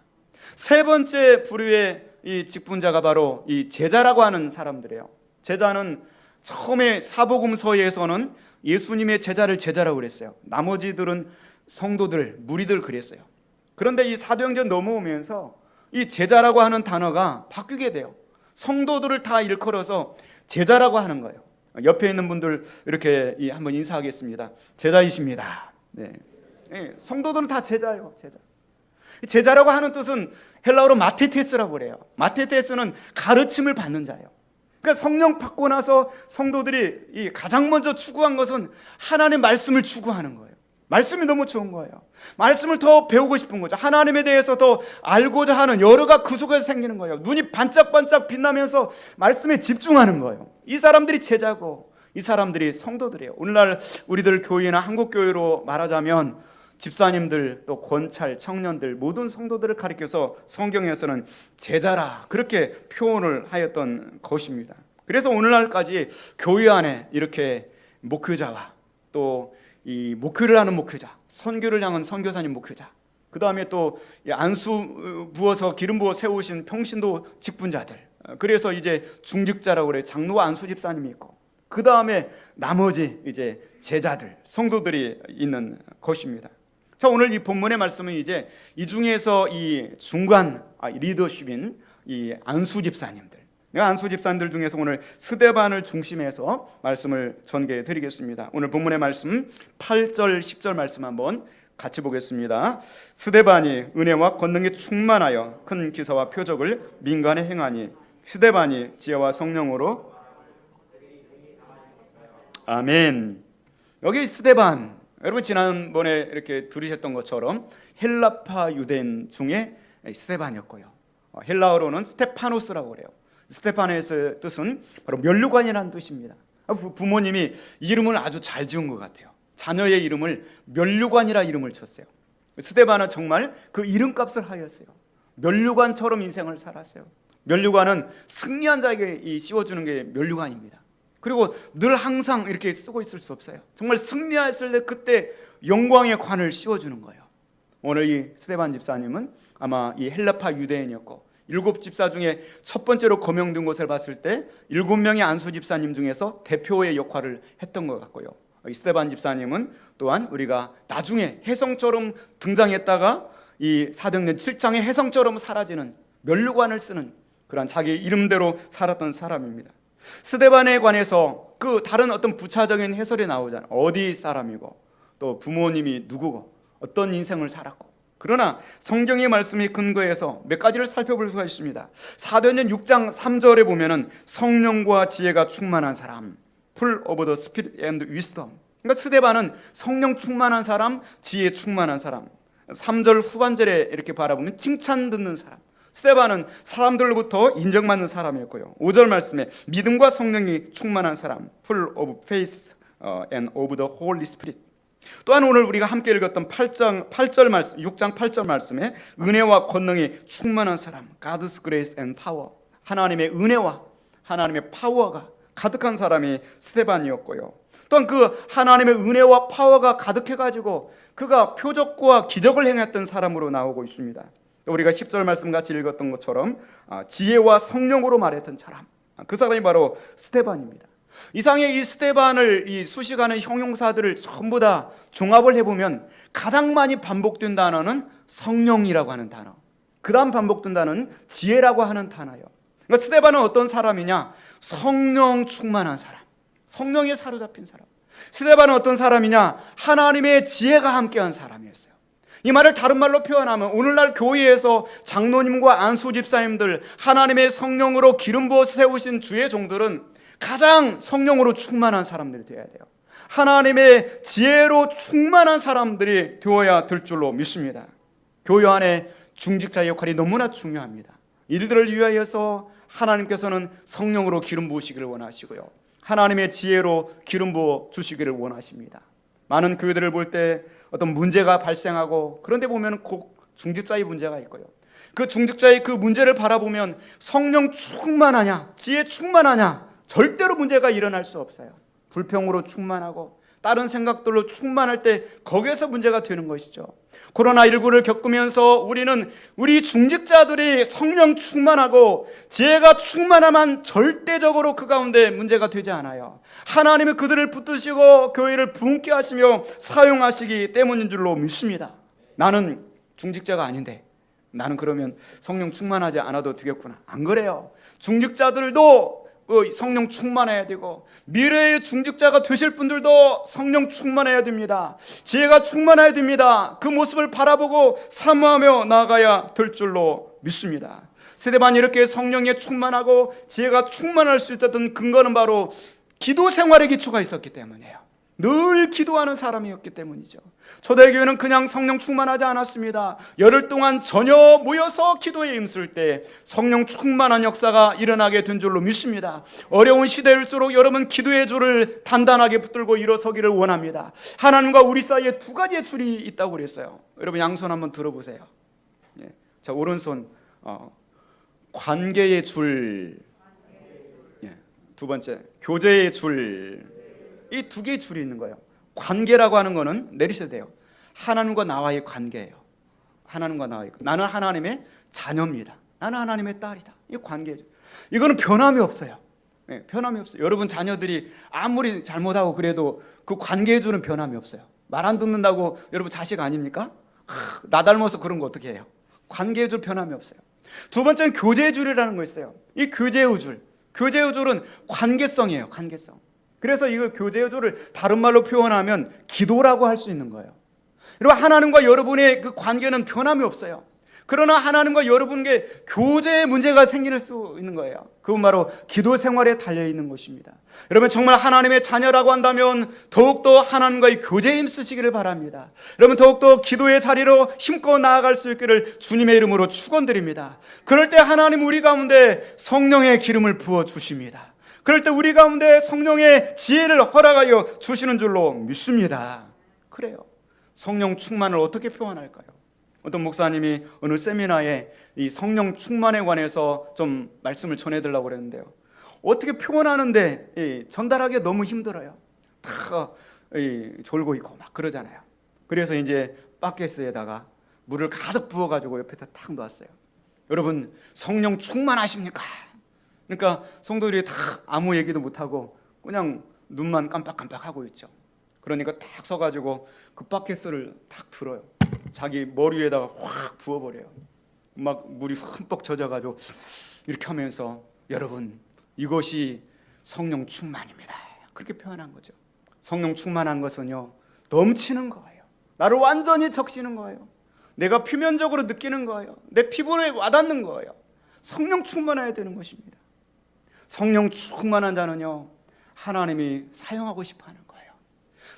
세 번째 부류의 이 직분자가 바로 이 제자라고 하는 사람들이에요. 제자는 처음에 사복음서에서는 예수님의 제자를 제자라고 그랬어요. 나머지들은 성도들, 무리들 그랬어요. 그런데 이 사도행전 넘어오면서 이 제자라고 하는 단어가 바뀌게 돼요. 성도들을 다 일컬어서 제자라고 하는 거예요. 옆에 있는 분들 이렇게 한번 인사하겠습니다. 제자이십니다. 네. 네, 성도들은 다 제자예요. 제자. 제자라고 하는 뜻은 헬라어로 마테테스라고 그래요. 마테테스는 가르침을 받는 자예요. 그러니까 성령 받고 나서 성도들이 가장 먼저 추구한 것은 하나님의 말씀을 추구하는 거예요. 말씀이 너무 좋은 거예요. 말씀을 더 배우고 싶은 거죠. 하나님에 대해서 더 알고자 하는 여러가 그 속에서 생기는 거예요. 눈이 반짝반짝 빛나면서 말씀에 집중하는 거예요. 이 사람들이 제자고 이 사람들이 성도들이에요. 오늘날 우리들 교회나 한국교회로 말하자면 집사님들 또 권찰 청년들 모든 성도들을 가리켜서 성경에서는 제자라 그렇게 표현을 하였던 것입니다. 그래서 오늘날까지 교회 안에 이렇게 목회자와 또 이 목회를 하는 목회자, 선교를 향한 선교사님 목회자, 그 다음에 또 안수 부어서 기름 부어 세우신 평신도 직분자들, 그래서 이제 중직자라고 그래요. 장로와 안수 집사님이 있고, 그 다음에 나머지 이제 제자들, 성도들이 있는 것입니다. 자, 오늘 이 본문의 말씀은 이제 이 중에서 이 중간 리더십인 이 안수 집사님들, 안수 집사님들 중에서 오늘 스데반을 중심해서 말씀을 전개해 드리겠습니다. 오늘 본문의 말씀 8절 10절 말씀 한번 같이 보겠습니다. 스데반이 은혜와 권능에 충만하여 큰 기사와 표적을 민간에 행하니 스데반이 지혜와 성령으로 아멘. 여기 스데반, 여러분 지난번에 이렇게 들으셨던 것처럼 헬라파 유대인 중에 스데반이었고요. 헬라어로는 스테파노스라고 그래요. 스테파노스의 뜻은 바로 면류관이라는 뜻입니다. 부모님이 이름을 아주 잘 지은 것 같아요. 자녀의 이름을 면류관이라 이름을 쳤어요. 스데반은 정말 그 이름값을 하였어요. 면류관처럼 인생을 살았어요. 면류관은 승리한 자에게 씌워주는 게 면류관입니다. 그리고 늘 항상 이렇게 쓰고 있을 수 없어요. 정말 승리했을 때 그때 영광의 관을 씌워주는 거예요. 오늘 이 스데반 집사님은 아마 이 헬라파 유대인이었고 7 집사 중에 첫 번째로 거명된 것을 봤을 때 7명의 안수 집사님 중에서 대표의 역할을 했던 것 같고요. 이 스데반 집사님은 또한 우리가 나중에 혜성처럼 등장했다가 이 사도행전 7장의 혜성처럼 사라지는 면류관을 쓰는 그런 자기 이름대로 살았던 사람입니다. 스데반에 관해서 그 다른 어떤 부차적인 해설이 나오잖아요. 어디 사람이고 또 부모님이 누구고 어떤 인생을 살았고. 그러나 성경의 말씀이 근거해서 몇 가지를 살펴볼 수가 있습니다. 사도행전 6장 3절에 보면은 성령과 지혜가 충만한 사람, full of the spirit and wisdom. 그러니까 스데반은 성령 충만한 사람, 지혜 충만한 사람. 3절 후반절에 이렇게 바라보면 칭찬 듣는 사람. 스데반은 사람들로부터 인정받는 사람이었고요. 5절 말씀에 믿음과 성령이 충만한 사람, full of faith and of the Holy Spirit. 또한 오늘 우리가 함께 읽었던 8절 말씀, 6장 8절 말씀에 은혜와 권능이 충만한 사람, God's grace and power. 하나님의 은혜와 하나님의 파워가 가득한 사람이 스데반이었고요. 또한 그 하나님의 은혜와 파워가 가득해가지고 그가 표적과 기적을 행했던 사람으로 나오고 있습니다. 우리가 10절 말씀 같이 읽었던 것처럼 지혜와 성령으로 말했던 사람, 그 사람이 바로 스데반입니다. 이상의 이 스데반을 이 수식하는 형용사들을 전부 다 종합을 해보면 가장 많이 반복된 단어는 성령이라고 하는 단어, 그 다음 반복된 단어는 지혜라고 하는 단어예요. 그러니까 스데반은 어떤 사람이냐? 성령 충만한 사람, 성령에 사로잡힌 사람. 스데반은 어떤 사람이냐? 하나님의 지혜가 함께한 사람이었어요. 이 말을 다른 말로 표현하면 오늘날 교회에서 장로님과 안수 집사님들, 하나님의 성령으로 기름 부어 세우신 주의 종들은 가장 성령으로 충만한 사람들이 되어야 돼요. 하나님의 지혜로 충만한 사람들이 되어야 될 줄로 믿습니다. 교회 안에 중직자의 역할이 너무나 중요합니다. 이들을 위하여서 하나님께서는 성령으로 기름 부으시기를 원하시고요, 하나님의 지혜로 기름 부어 주시기를 원하십니다. 많은 교회들을 볼 때 어떤 문제가 발생하고 그런데 보면 꼭 중직자의 문제가 있고요, 그 중직자의 그 문제를 바라보면 성령 충만하냐, 지혜 충만하냐, 절대로 문제가 일어날 수 없어요. 불평으로 충만하고 다른 생각들로 충만할 때 거기에서 문제가 되는 것이죠. 코로나19를 겪으면서 우리는 우리 중직자들이 성령 충만하고 지혜가 충만하면 절대적으로 그 가운데 문제가 되지 않아요. 하나님이 그들을 붙드시고 교회를 부흥케 하시며 사용하시기 때문인 줄로 믿습니다. 나는 중직자가 아닌데 나는 그러면 성령 충만하지 않아도 되겠구나. 안 그래요. 중직자들도 성령 충만해야 되고 미래의 중직자가 되실 분들도 성령 충만해야 됩니다. 지혜가 충만해야 됩니다. 그 모습을 바라보고 사모하며 나아가야 될 줄로 믿습니다. 스데반이 이렇게 성령에 충만하고 지혜가 충만할 수 있었던 근거는 바로 기도 생활의 기초가 있었기 때문이에요. 늘 기도하는 사람이었기 때문이죠. 초대교회는 그냥 성령 충만하지 않았습니다. 열흘 동안 전혀 모여서 기도에 힘쓸 때 성령 충만한 역사가 일어나게 된 줄로 믿습니다. 어려운 시대일수록 여러분 기도의 줄을 단단하게 붙들고 일어서기를 원합니다. 하나님과 우리 사이에 두 가지의 줄이 있다고 그랬어요. 여러분 양손 한번 들어보세요. 자, 오른손 관계의 줄, 두 번째 교제의 줄. 이 두 개의 줄이 있는 거예요. 관계라고 하는 거는 내리셔도 돼요. 하나님과 나와의 관계예요. 하나님과 나와의 나는 하나님의 자녀입니다. 나는 하나님의 딸이다. 이 관계죠. 이거는 변함이 없어요. 변함이 없어요. 여러분 자녀들이 아무리 잘못하고 그래도 그 관계의 줄은 변함이 없어요. 말 안 듣는다고 여러분 자식 아닙니까? 나 닮아서 그런 거 어떻게 해요? 관계의 줄 변함이 없어요. 두 번째는 교제의 줄이라는 거 있어요. 이 교제의 줄, 교제의 줄은 관계성이에요. 관계성. 그래서 이거 교제의 줄을 다른 말로 표현하면 기도라고 할 수 있는 거예요. 여러분 하나님과 여러분의 그 관계는 변함이 없어요. 그러나 하나님과 여러분에게 교제의 문제가 생길 수 있는 거예요. 그건 바로 기도 생활에 달려 있는 것입니다. 여러분 정말 하나님의 자녀라고 한다면 더욱더 하나님과의 교제에 힘쓰시기를 바랍니다. 여러분 더욱더 기도의 자리로 힘껏 나아갈 수 있기를 주님의 이름으로 축원드립니다. 그럴 때 하나님 우리 가운데 성령의 기름을 부어 주십니다. 그럴 때 우리 가운데 성령의 지혜를 허락하여 주시는 줄로 믿습니다. 그래요. 성령 충만을 어떻게 표현할까요? 어떤 목사님이 어느 세미나에 이 성령 충만에 관해서 좀 말씀을 전해드리려고 그랬는데요. 어떻게 표현하는데 전달하기가 너무 힘들어요. 다 졸고 있고 막 그러잖아요. 그래서 이제 바켓에다가 물을 가득 부어가지고 옆에다 탁 놓았어요. 여러분 성령 충만하십니까? 그러니까 성도들이 다 아무 얘기도 못하고 그냥 눈만 깜빡깜빡하고 있죠. 그러니까 딱 서가지고 그 바켓을 탁 들어요. 자기 머리 위에다가 확 부어버려요. 막 물이 흠뻑 젖어가지고 이렇게 하면서 여러분 이것이 성령 충만입니다. 그렇게 표현한 거죠. 성령 충만한 것은요 넘치는 거예요. 나를 완전히 적시는 거예요. 내가 표면적으로 느끼는 거예요. 내 피부에 와닿는 거예요. 성령 충만해야 되는 것입니다. 성령 충만한 자는요 하나님이 사용하고 싶어하는 거예요.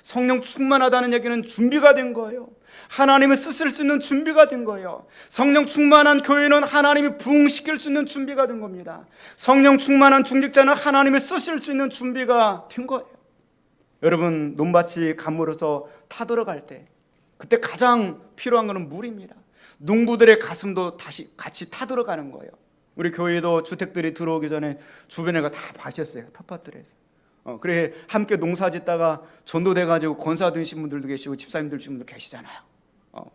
성령 충만하다는 얘기는 준비가 된 거예요. 하나님을 쓰실 수 있는 준비가 된 거예요. 성령 충만한 교회는 하나님이 부흥시킬 수 있는 준비가 된 겁니다. 성령 충만한 중직자는 하나님을 쓰실 수 있는 준비가 된 거예요. 여러분 논밭이 가물어서 타들어갈 때 그때 가장 필요한 것은 물입니다. 농부들의 가슴도 다시 같이 타들어가는 거예요. 우리 교회도 주택들이 들어오기 전에 주변에가 다 밭이었어요. 텃밭들에서. 그래 함께 농사 짓다가 전도돼가지고 권사 되신 분들도 계시고 집사님들 되신 분들 계시잖아요.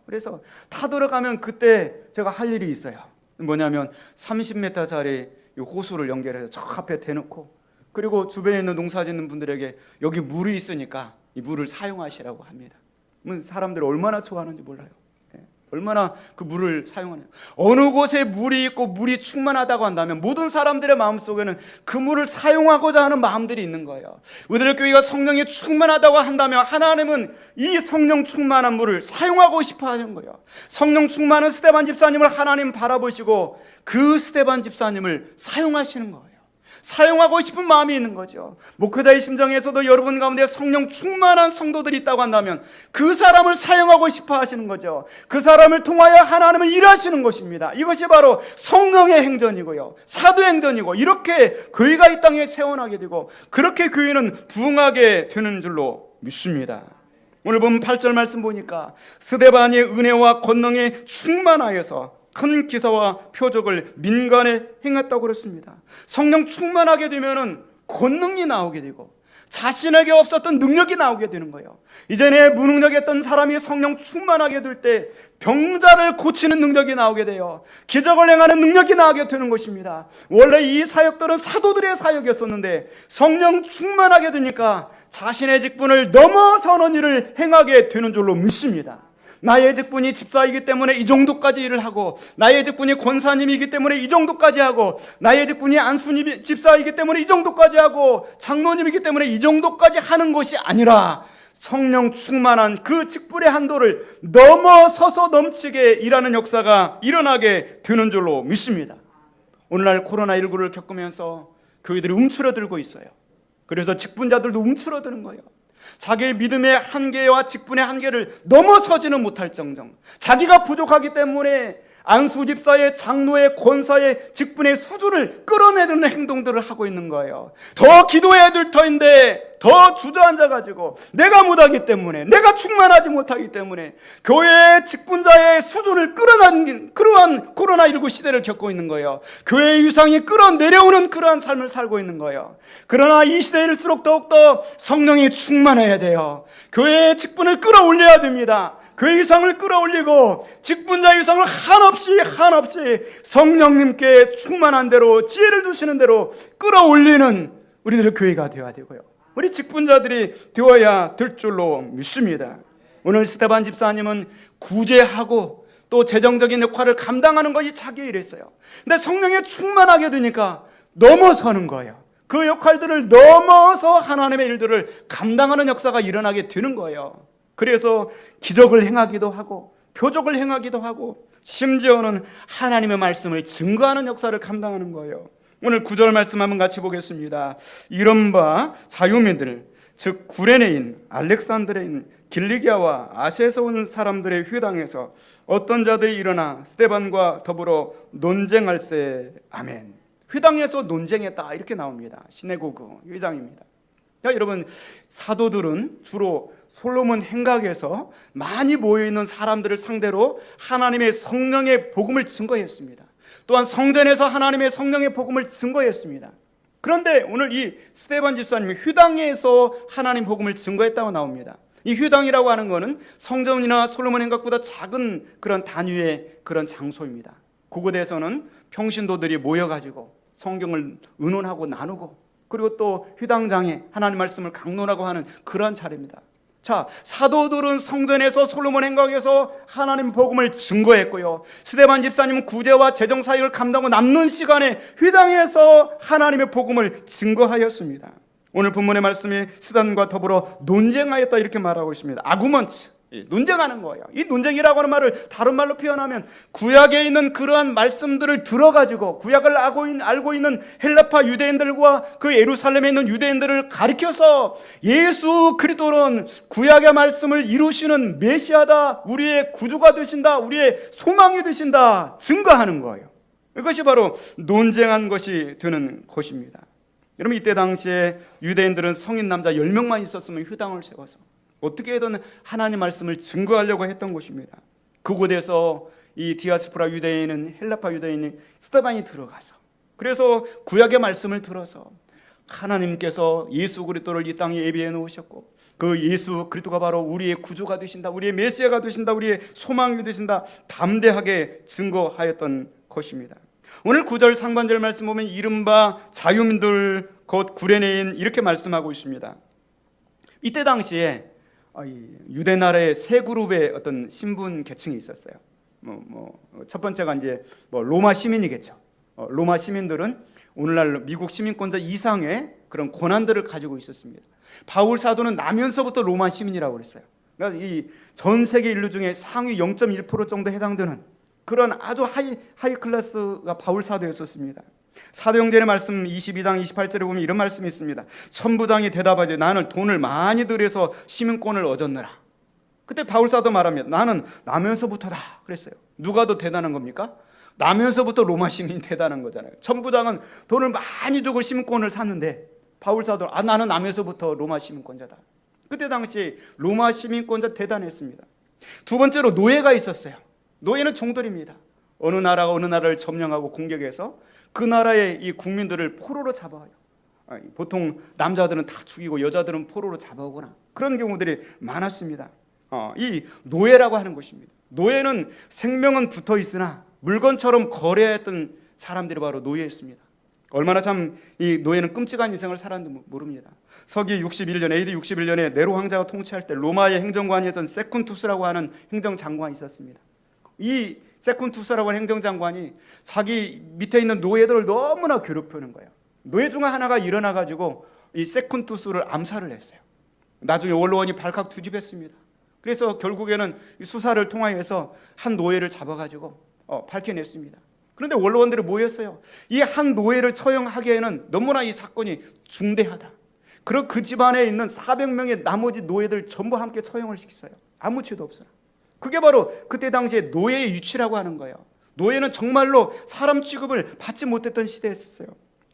그래서 타들어가면 그때 제가 할 일이 있어요. 뭐냐면 30m짜리 호수를 연결해서 저 앞에 대놓고 그리고 주변에 있는 농사 짓는 분들에게 여기 물이 있으니까 이 물을 사용하시라고 합니다. 사람들이 얼마나 좋아하는지 몰라요. 얼마나 그 물을 사용하냐. 어느 곳에 물이 있고 물이 충만하다고 한다면 모든 사람들의 마음속에는 그 물을 사용하고자 하는 마음들이 있는 거예요. 우리들 교회가 성령이 충만하다고 한다면 하나님은 이 성령 충만한 물을 사용하고 싶어 하는 거예요. 성령 충만한 스데반 집사님을 하나님 바라보시고 그 스데반 집사님을 사용하시는 거예요. 사용하고 싶은 마음이 있는 거죠. 목회자의 심정에서도 여러분 가운데 성령 충만한 성도들이 있다고 한다면 그 사람을 사용하고 싶어 하시는 거죠. 그 사람을 통하여 하나님은 일하시는 것입니다. 이것이 바로 성령의 행전이고요, 사도행전이고, 이렇게 교회가 이 땅에 세워나게 되고 그렇게 교회는 부흥하게 되는 줄로 믿습니다. 오늘 보면 8절 말씀 보니까 스데반의 은혜와 권능에 충만하여서 큰 기사와 표적을 민간에 행했다고 그랬습니다. 성령 충만하게 되면은 권능이 나오게 되고 자신에게 없었던 능력이 나오게 되는 거예요. 이전에 무능력했던 사람이 성령 충만하게 될 때 병자를 고치는 능력이 나오게 돼요. 기적을 행하는 능력이 나오게 되는 것입니다. 원래 이 사역들은 사도들의 사역이었었는데 성령 충만하게 되니까 자신의 직분을 넘어서는 일을 행하게 되는 줄로 믿습니다. 나의 직분이 집사이기 때문에 이 정도까지 일을 하고, 나의 직분이 권사님이기 때문에 이 정도까지 하고, 나의 직분이 안수님 집사이기 때문에 이 정도까지 하고, 장로님이기 때문에 이 정도까지 하는 것이 아니라 성령 충만한 그 직분의 한도를 넘어서서 넘치게 일하는 역사가 일어나게 되는 줄로 믿습니다. 오늘날 코로나19를 겪으면서 교회들이 움츠러들고 있어요. 그래서 직분자들도 움츠러드는 거예요. 자기의 믿음의 한계와 직분의 한계를 넘어서지는 못할 정정, 자기가 부족하기 때문에 안수 집사의, 장로의, 권사의 직분의 수준을 끌어내려는 행동들을 하고 있는 거예요. 더 기도해야 될 터인데 더 주저앉아가지고 내가 못하기 때문에, 내가 충만하지 못하기 때문에 교회의 직분자의 수준을 끌어내는 그러한 코로나19 시대를 겪고 있는 거예요. 교회의 위상이 끌어내려오는 그러한 삶을 살고 있는 거예요. 그러나 이 시대일수록 더욱더 성령이 충만해야 돼요. 교회의 직분을 끌어올려야 됩니다. 교회 위상을 끌어올리고 직분자의 위상을 한없이 성령님께 충만한 대로, 지혜를 두시는 대로 끌어올리는 우리들의 교회가 되어야 되고요, 우리 직분자들이 되어야 될 줄로 믿습니다. 오늘 스테반 집사님은 구제하고 또 재정적인 역할을 감당하는 것이 자기의 일이었어요. 근데 성령에 충만하게 되니까 넘어서는 거예요. 그 역할들을 넘어서 하나님의 일들을 감당하는 역사가 일어나게 되는 거예요. 그래서 기적을 행하기도 하고 표적을 행하기도 하고 심지어는 하나님의 말씀을 증거하는 역사를 감당하는 거예요. 오늘 9절 말씀 한번 같이 보겠습니다. 이른바 자유민들, 즉 구레네인, 알렉산드레인, 길리기아와 아시아에서 온 사람들의 회당에서 어떤 자들이 일어나 스데반과 더불어 논쟁할세. 아멘. 회당에서 논쟁했다 이렇게 나옵니다. 시내고그 회장입니다. 자, 여러분, 사도들은 주로 솔로몬 행각에서 많이 모여있는 사람들을 상대로 하나님의 성령의 복음을 증거했습니다. 또한 성전에서 하나님의 성령의 복음을 증거했습니다. 그런데 오늘 이 스데반 집사님이 회당에서 하나님 복음을 증거했다고 나옵니다. 이 회당이라고 하는 것은 성전이나 솔로몬 행각보다 작은 그런 단위의 그런 장소입니다. 그곳에서는 평신도들이 모여가지고 성경을 의논하고 나누고, 그리고 또 회당장에 하나님 말씀을 강론하고 하는 그런 자리입니다. 자, 사도들은 성전에서 솔로몬 행각에서 하나님 복음을 증거했고요, 스데반 집사님은 구제와 재정 사역을 감당하고 남는 시간에 회당에서 하나님의 복음을 증거하였습니다. 오늘 본문의 말씀이 스단과 더불어 논쟁하였다 이렇게 말하고 있습니다. 아구먼트, 논쟁하는 거예요. 이 논쟁이라고 하는 말을 다른 말로 표현하면 구약에 있는 그러한 말씀들을 들어가지고 구약을 알고 있는 헬라파 유대인들과 그 예루살렘에 있는 유대인들을 가리켜서 예수 그리스도는 구약의 말씀을 이루시는 메시아다, 우리의 구주가 되신다, 우리의 소망이 되신다 증거하는 거예요. 이것이 바로 논쟁한 것이 되는 것입니다. 여러분, 이때 당시에 유대인들은 성인 남자 10명만 있었으면 회당을 세워서 어떻게든 하나님 말씀을 증거하려고 했던 것입니다. 그곳에서 이 디아스포라 유대인은, 헬라파 유대인이 스데반이 들어가서, 그래서 구약의 말씀을 들어서 하나님께서 예수 그리스도를 이 땅에 예비해 놓으셨고 그 예수 그리스도가 바로 우리의 구주가 되신다, 우리의 메시아가 되신다, 우리의 소망이 되신다 담대하게 증거하였던 것입니다. 오늘 9절 상반절 말씀 보면 이른바 자유민들 곧 구레네인 이렇게 말씀하고 있습니다. 이때 당시에 유대 나라의 세 그룹의 어떤 신분 계층이 있었어요. 첫 번째가 이제 로마 시민이겠죠. 로마 시민들은 오늘날 미국 시민권자 이상의 그런 권한들을 가지고 있었습니다. 바울 사도는 나면서부터 로마 시민이라고 그랬어요. 그러니까 이 전 세계 인류 중에 상위 0.1% 정도 해당되는 그런 아주 하이 클래스가 바울 사도였었습니다. 사도행전의 말씀 22장 28절에 보면 이런 말씀이 있습니다. 천부장이 대답하되 나는 돈을 많이 들여서 시민권을 얻었느라. 그때 바울 사도 말합니다. 나는 나면서부터다 그랬어요. 누가 더 대단한 겁니까? 나면서부터 로마 시민이 대단한 거잖아요. 천부장은 돈을 많이 주고 시민권을 샀는데 바울 사도 나는 나면서부터 로마 시민권자다. 그때 당시 로마 시민권자 대단했습니다. 두 번째로 노예가 있었어요. 노예는 종들입니다. 어느 나라가 어느 나라를 점령하고 공격해서 그 나라의 이 국민들을 포로로 잡아와요. 보통 남자들은 다 죽이고 여자들은 포로로 잡아오거나 그런 경우들이 많았습니다. 이 노예라고 하는 것입니다. 노예는 생명은 붙어 있으나 물건처럼 거래했던 사람들이 바로 노예였습니다. 얼마나 참 이 노예는 끔찍한 인생을 살았는지 모릅니다. 서기 61년, AD 61년에 네로 황제가 통치할 때 로마의 행정관이었던 세쿤투스라고 하는 행정장관이 있었습니다. 이 세쿤투스라고 하는 행정장관이 자기 밑에 있는 노예들을 너무나 괴롭히는 거예요. 노예 중 하나가 일어나가지고 이 세쿤투스를 암살을 했어요. 나중에 원로원이 발칵 뒤집혔습니다. 그래서 결국에는 수사를 통하여서 한 노예를 잡아가지고 밝혀냈습니다. 그런데 원로원들이 모였어요. 이 한 노예를 처형하기에는 너무나 이 사건이 중대하다. 그리고 그 집안에 있는 400명의 나머지 노예들 전부 함께 처형을 시켰어요. 아무 죄도 없어요. 그게 바로 그때 당시에 노예의 유치라고 하는 거예요. 노예는 정말로 사람 취급을 받지 못했던 시대였어요.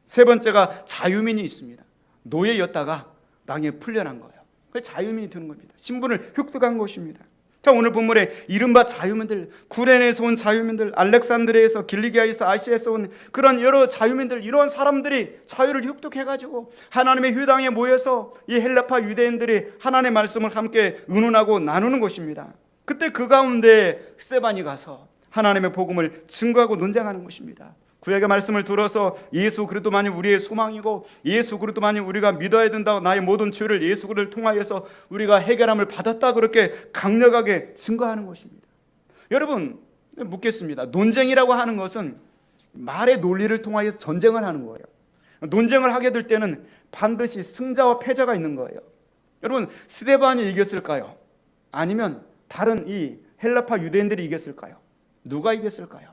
세 번째가 자유민이 있습니다. 노예였다가 나중에 풀려난 거예요. 그래서 자유민이 되는 겁니다. 신분을 획득한 것입니다. 자, 오늘 본문에 이른바 자유민들, 구레네에서 온 자유민들, 알렉산드리아에서, 길리기아에서, 아시아에서 온 그런 여러 자유민들, 이런 사람들이 자유를 획득해가지고 하나님의 회당에 모여서 이 헬라파 유대인들이 하나님의 말씀을 함께 의논하고 나누는 것입니다. 그때 그 가운데 스데반이 가서 하나님의 복음을 증거하고 논쟁하는 것입니다. 구약의 말씀을 들어서 예수 그리스도만이 우리의 소망이고 예수 그리스도만이 우리가 믿어야 된다고, 나의 모든 죄를 예수 그리스도를 통하여서 우리가 해결함을 받았다, 그렇게 강력하게 증거하는 것입니다. 여러분, 묻겠습니다. 논쟁이라고 하는 것은 말의 논리를 통하여서 전쟁을 하는 거예요. 논쟁을 하게 될 때는 반드시 승자와 패자가 있는 거예요. 여러분, 스데반이 이겼을까요? 아니면 다른 이 헬라파 유대인들이 이겼을까요? 누가 이겼을까요?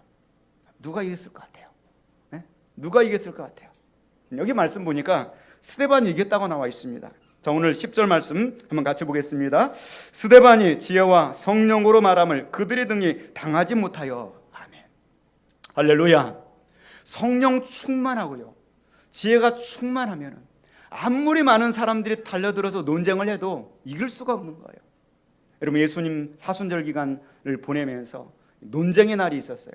누가 이겼을 것 같아요? 네? 누가 이겼을 것 같아요? 여기 말씀 보니까 스데반이 이겼다고 나와 있습니다. 자, 오늘 10절 말씀 한번 같이 보겠습니다. 스데반이 지혜와 성령으로 말함을 그들의 등이 당하지 못하여. 아멘. 할렐루야. 성령 충만하고요, 지혜가 충만하면 아무리 많은 사람들이 달려들어서 논쟁을 해도 이길 수가 없는 거예요. 여러분, 예수님 사순절 기간을 보내면서 논쟁의 날이 있었어요.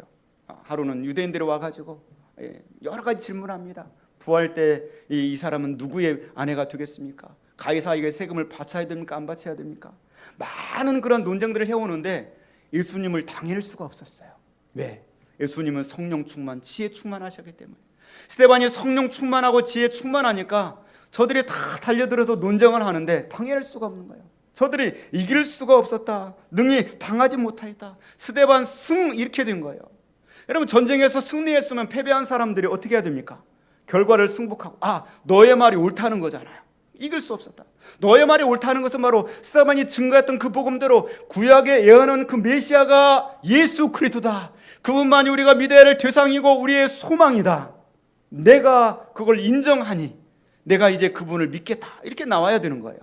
하루는 유대인들이 와가지고 여러 가지 질문합니다. 부활 때 이 사람은 누구의 아내가 되겠습니까? 가이사에게 세금을 바쳐야 됩니까? 안 바쳐야 됩니까? 많은 그런 논쟁들을 해오는데 예수님을 당할 수가 없었어요. 왜? 예수님은 성령 충만, 지혜 충만하셨기 때문에. 스데반이 성령 충만하고 지혜 충만하니까 저들이 다 달려들어서 논쟁을 하는데 당할 수가 없는 거예요. 저들이 이길 수가 없었다. 능히 당하지 못하였다. 스데반 승, 이렇게 된 거예요. 여러분, 전쟁에서 승리했으면 패배한 사람들이 어떻게 해야 됩니까? 결과를 승복하고, 너의 말이 옳다는 거잖아요. 이길 수 없었다. 너의 말이 옳다는 것은 바로 스데반이 증거했던 그 복음대로 구약에 예언한 그 메시아가 예수 그리스도다. 그분만이 우리가 믿어야 할 대상이고 우리의 소망이다. 내가 그걸 인정하니 내가 이제 그분을 믿겠다. 이렇게 나와야 되는 거예요.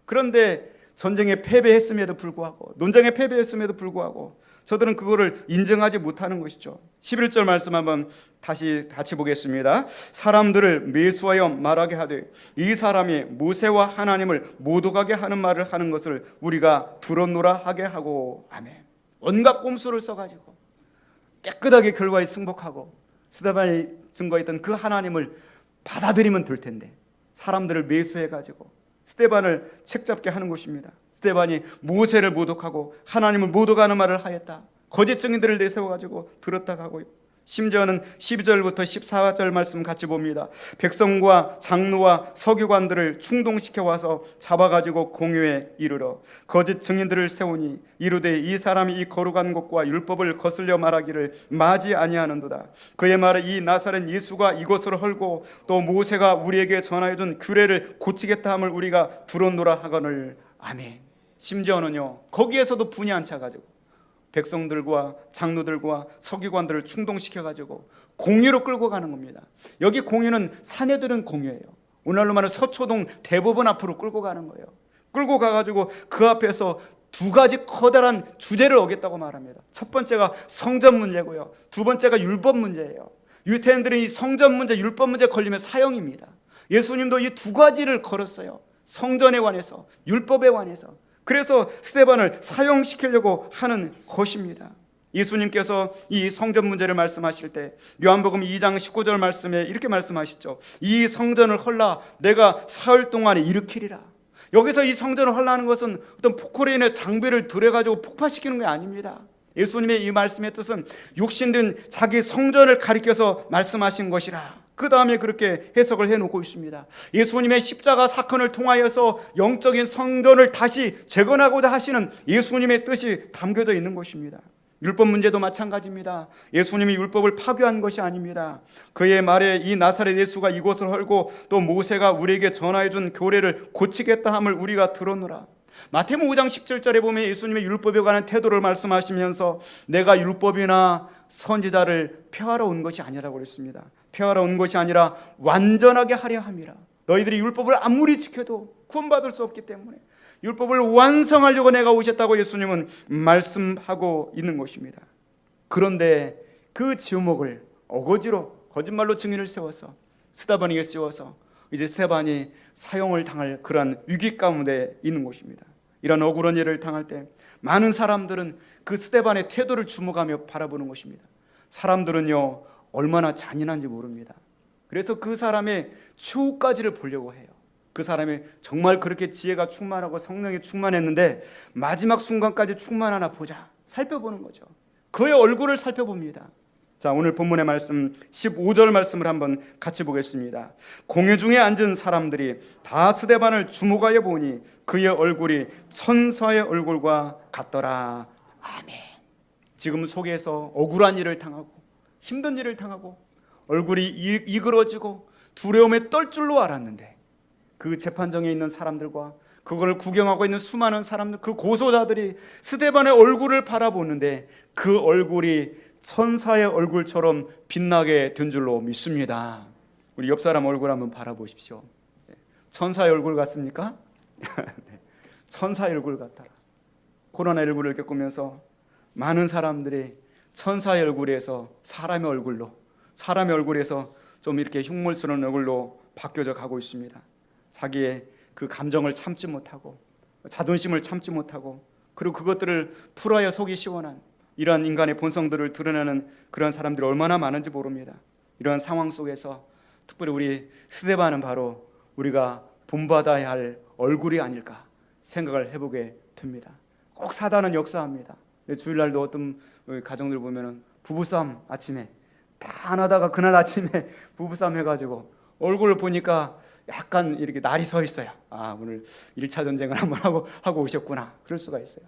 그런데 전쟁에 패배했음에도 불구하고, 논쟁에 패배했음에도 불구하고 저들은 그거를 인정하지 못하는 것이죠. 11절 말씀 한번 다시 같이 보겠습니다. 사람들을 매수하여 말하게 하되 이 사람이 모세와 하나님을 모독하게 하는 말을 하는 것을 우리가 들었노라 하게 하고. 아멘. 온갖 꼼수를 써가지고 깨끗하게 결과에 승복하고 스데반이 증거했던 그 하나님을 받아들이면 될 텐데 사람들을 매수해가지고 스데반을 책잡게 하는 것입니다. 스데반이 모세를 모독하고 하나님을 모독하는 말을 하였다. 거짓 증인들을 내세워가지고 들었다 가고요. 심지어는 12절부터 14절 말씀 같이 봅니다. 백성과 장로와 서기관들을 충동시켜 와서 잡아가지고 공회에 이르러 거짓 증인들을 세우니 이르되 이 사람이 이 거룩한 것과 율법을 거슬려 말하기를 마지 아니하는도다. 그의 말에 이 나사렛 예수가 이것을 헐고 또 모세가 우리에게 전하여준 규례를 고치겠다 함을 우리가 들었노라 하거늘. 아멘. 심지어는요, 거기에서도 분이 안 차가지고 백성들과 장로들과 서기관들을 충동시켜가지고 공회로 끌고 가는 겁니다. 여기 공회는 사내들은 공회예요. 오늘날로 말하면 서초동 대법원 앞으로 끌고 가는 거예요. 끌고 가가지고 그 앞에서 두 가지 커다란 주제를 어겼다고 말합니다. 첫 번째가 성전 문제고요, 두 번째가 율법 문제예요. 유태인들은 이 성전 문제, 율법 문제 걸리면 사형입니다. 예수님도 이 두 가지를 걸었어요. 성전에 관해서, 율법에 관해서. 그래서 스데반을 사형시키려고 하는 것입니다. 예수님께서 이 성전 문제를 말씀하실 때 요한복음 2장 19절 말씀에 이렇게 말씀하시죠. 이 성전을 헐라 내가 사흘 동안에 일으키리라. 여기서 이 성전을 헐라는 것은 어떤 포크레인의 장비를 들여가지고 폭파시키는 게 아닙니다. 예수님의 이 말씀의 뜻은 육신된 자기 성전을 가리켜서 말씀하신 것이라. 그 다음에 그렇게 해석을 해놓고 있습니다. 예수님의 십자가 사건을 통하여서 영적인 성전을 다시 재건하고자 하시는 예수님의 뜻이 담겨져 있는 것입니다. 율법 문제도 마찬가지입니다. 예수님이 율법을 파괴한 것이 아닙니다. 그의 말에 이 나사렛 예수가 이곳을 헐고 또 모세가 우리에게 전하여준 교례를 고치겠다 함을 우리가 들었노라. 마태복음 5장 17절에 보면 예수님의 율법에 관한 태도를 말씀하시면서 내가 율법이나 선지자를 폐하러 온 것이 아니라고 그랬습니다. 폐하러 온 것이 아니라 완전하게 하려 함이라. 너희들이 율법을 아무리 지켜도 구원받을 수 없기 때문에 율법을 완성하려고 내가 오셨다고 예수님은 말씀하고 있는 것입니다. 그런데 그 지우목을 어거지로 거짓말로 증인을 세워서 스데반에게 씌워서 이제 스데반이 사형을 당할 그러한 위기 가운데 있는 것입니다. 이런 억울한 일을 당할 때 많은 사람들은 그 스데반의 태도를 주목하며 바라보는 것입니다. 사람들은요 얼마나 잔인한지 모릅니다. 그래서 그 사람의 최후까지를 보려고 해요. 그 사람이 정말 그렇게 지혜가 충만하고 성령이 충만했는데 마지막 순간까지 충만하나 보자, 살펴보는 거죠. 그의 얼굴을 살펴봅니다. 자, 오늘 본문의 말씀 15절 말씀을 한번 같이 보겠습니다. 공회 중에 앉은 사람들이 다 스데반을 주목하여 보니 그의 얼굴이 천사의 얼굴과 같더라. 아멘. 지금 속에서 억울한 일을 당하고 힘든 일을 당하고 얼굴이 이그러지고 두려움에 떨 줄로 알았는데 그 재판정에 있는 사람들과 그걸 구경하고 있는 수많은 사람들, 그 고소자들이 스데반의 얼굴을 바라보는데 그 얼굴이 천사의 얼굴처럼 빛나게 된 줄로 믿습니다. 우리 옆 사람 얼굴 한번 바라보십시오. 천사의 얼굴 같습니까? 네. 천사의 얼굴 같더라. 코로나19를 겪으면서 많은 사람들이 천사의 얼굴에서 사람의 얼굴에서 좀 이렇게 흉물스러운 얼굴로 바뀌어져 가고 있습니다. 자기의 그 감정을 참지 못하고 자존심을 참지 못하고 그리고 그것들을 풀어야 속이 시원한 이러한 인간의 본성들을 드러내는 그런 사람들이 얼마나 많은지 모릅니다. 이러한 상황 속에서 특별히 우리 스데반은 바로 우리가 본받아야 할 얼굴이 아닐까 생각을 해보게 됩니다. 꼭 사단은 역사합니다. 주일날도 어떤 가정들 보면은 부부싸움 아침에 다 안 하다가 그날 아침에 부부싸움 해가지고 얼굴을 보니까 약간 이렇게 날이 서 있어요. 아, 오늘 1차 전쟁을 한번 하고 오셨구나. 그럴 수가 있어요.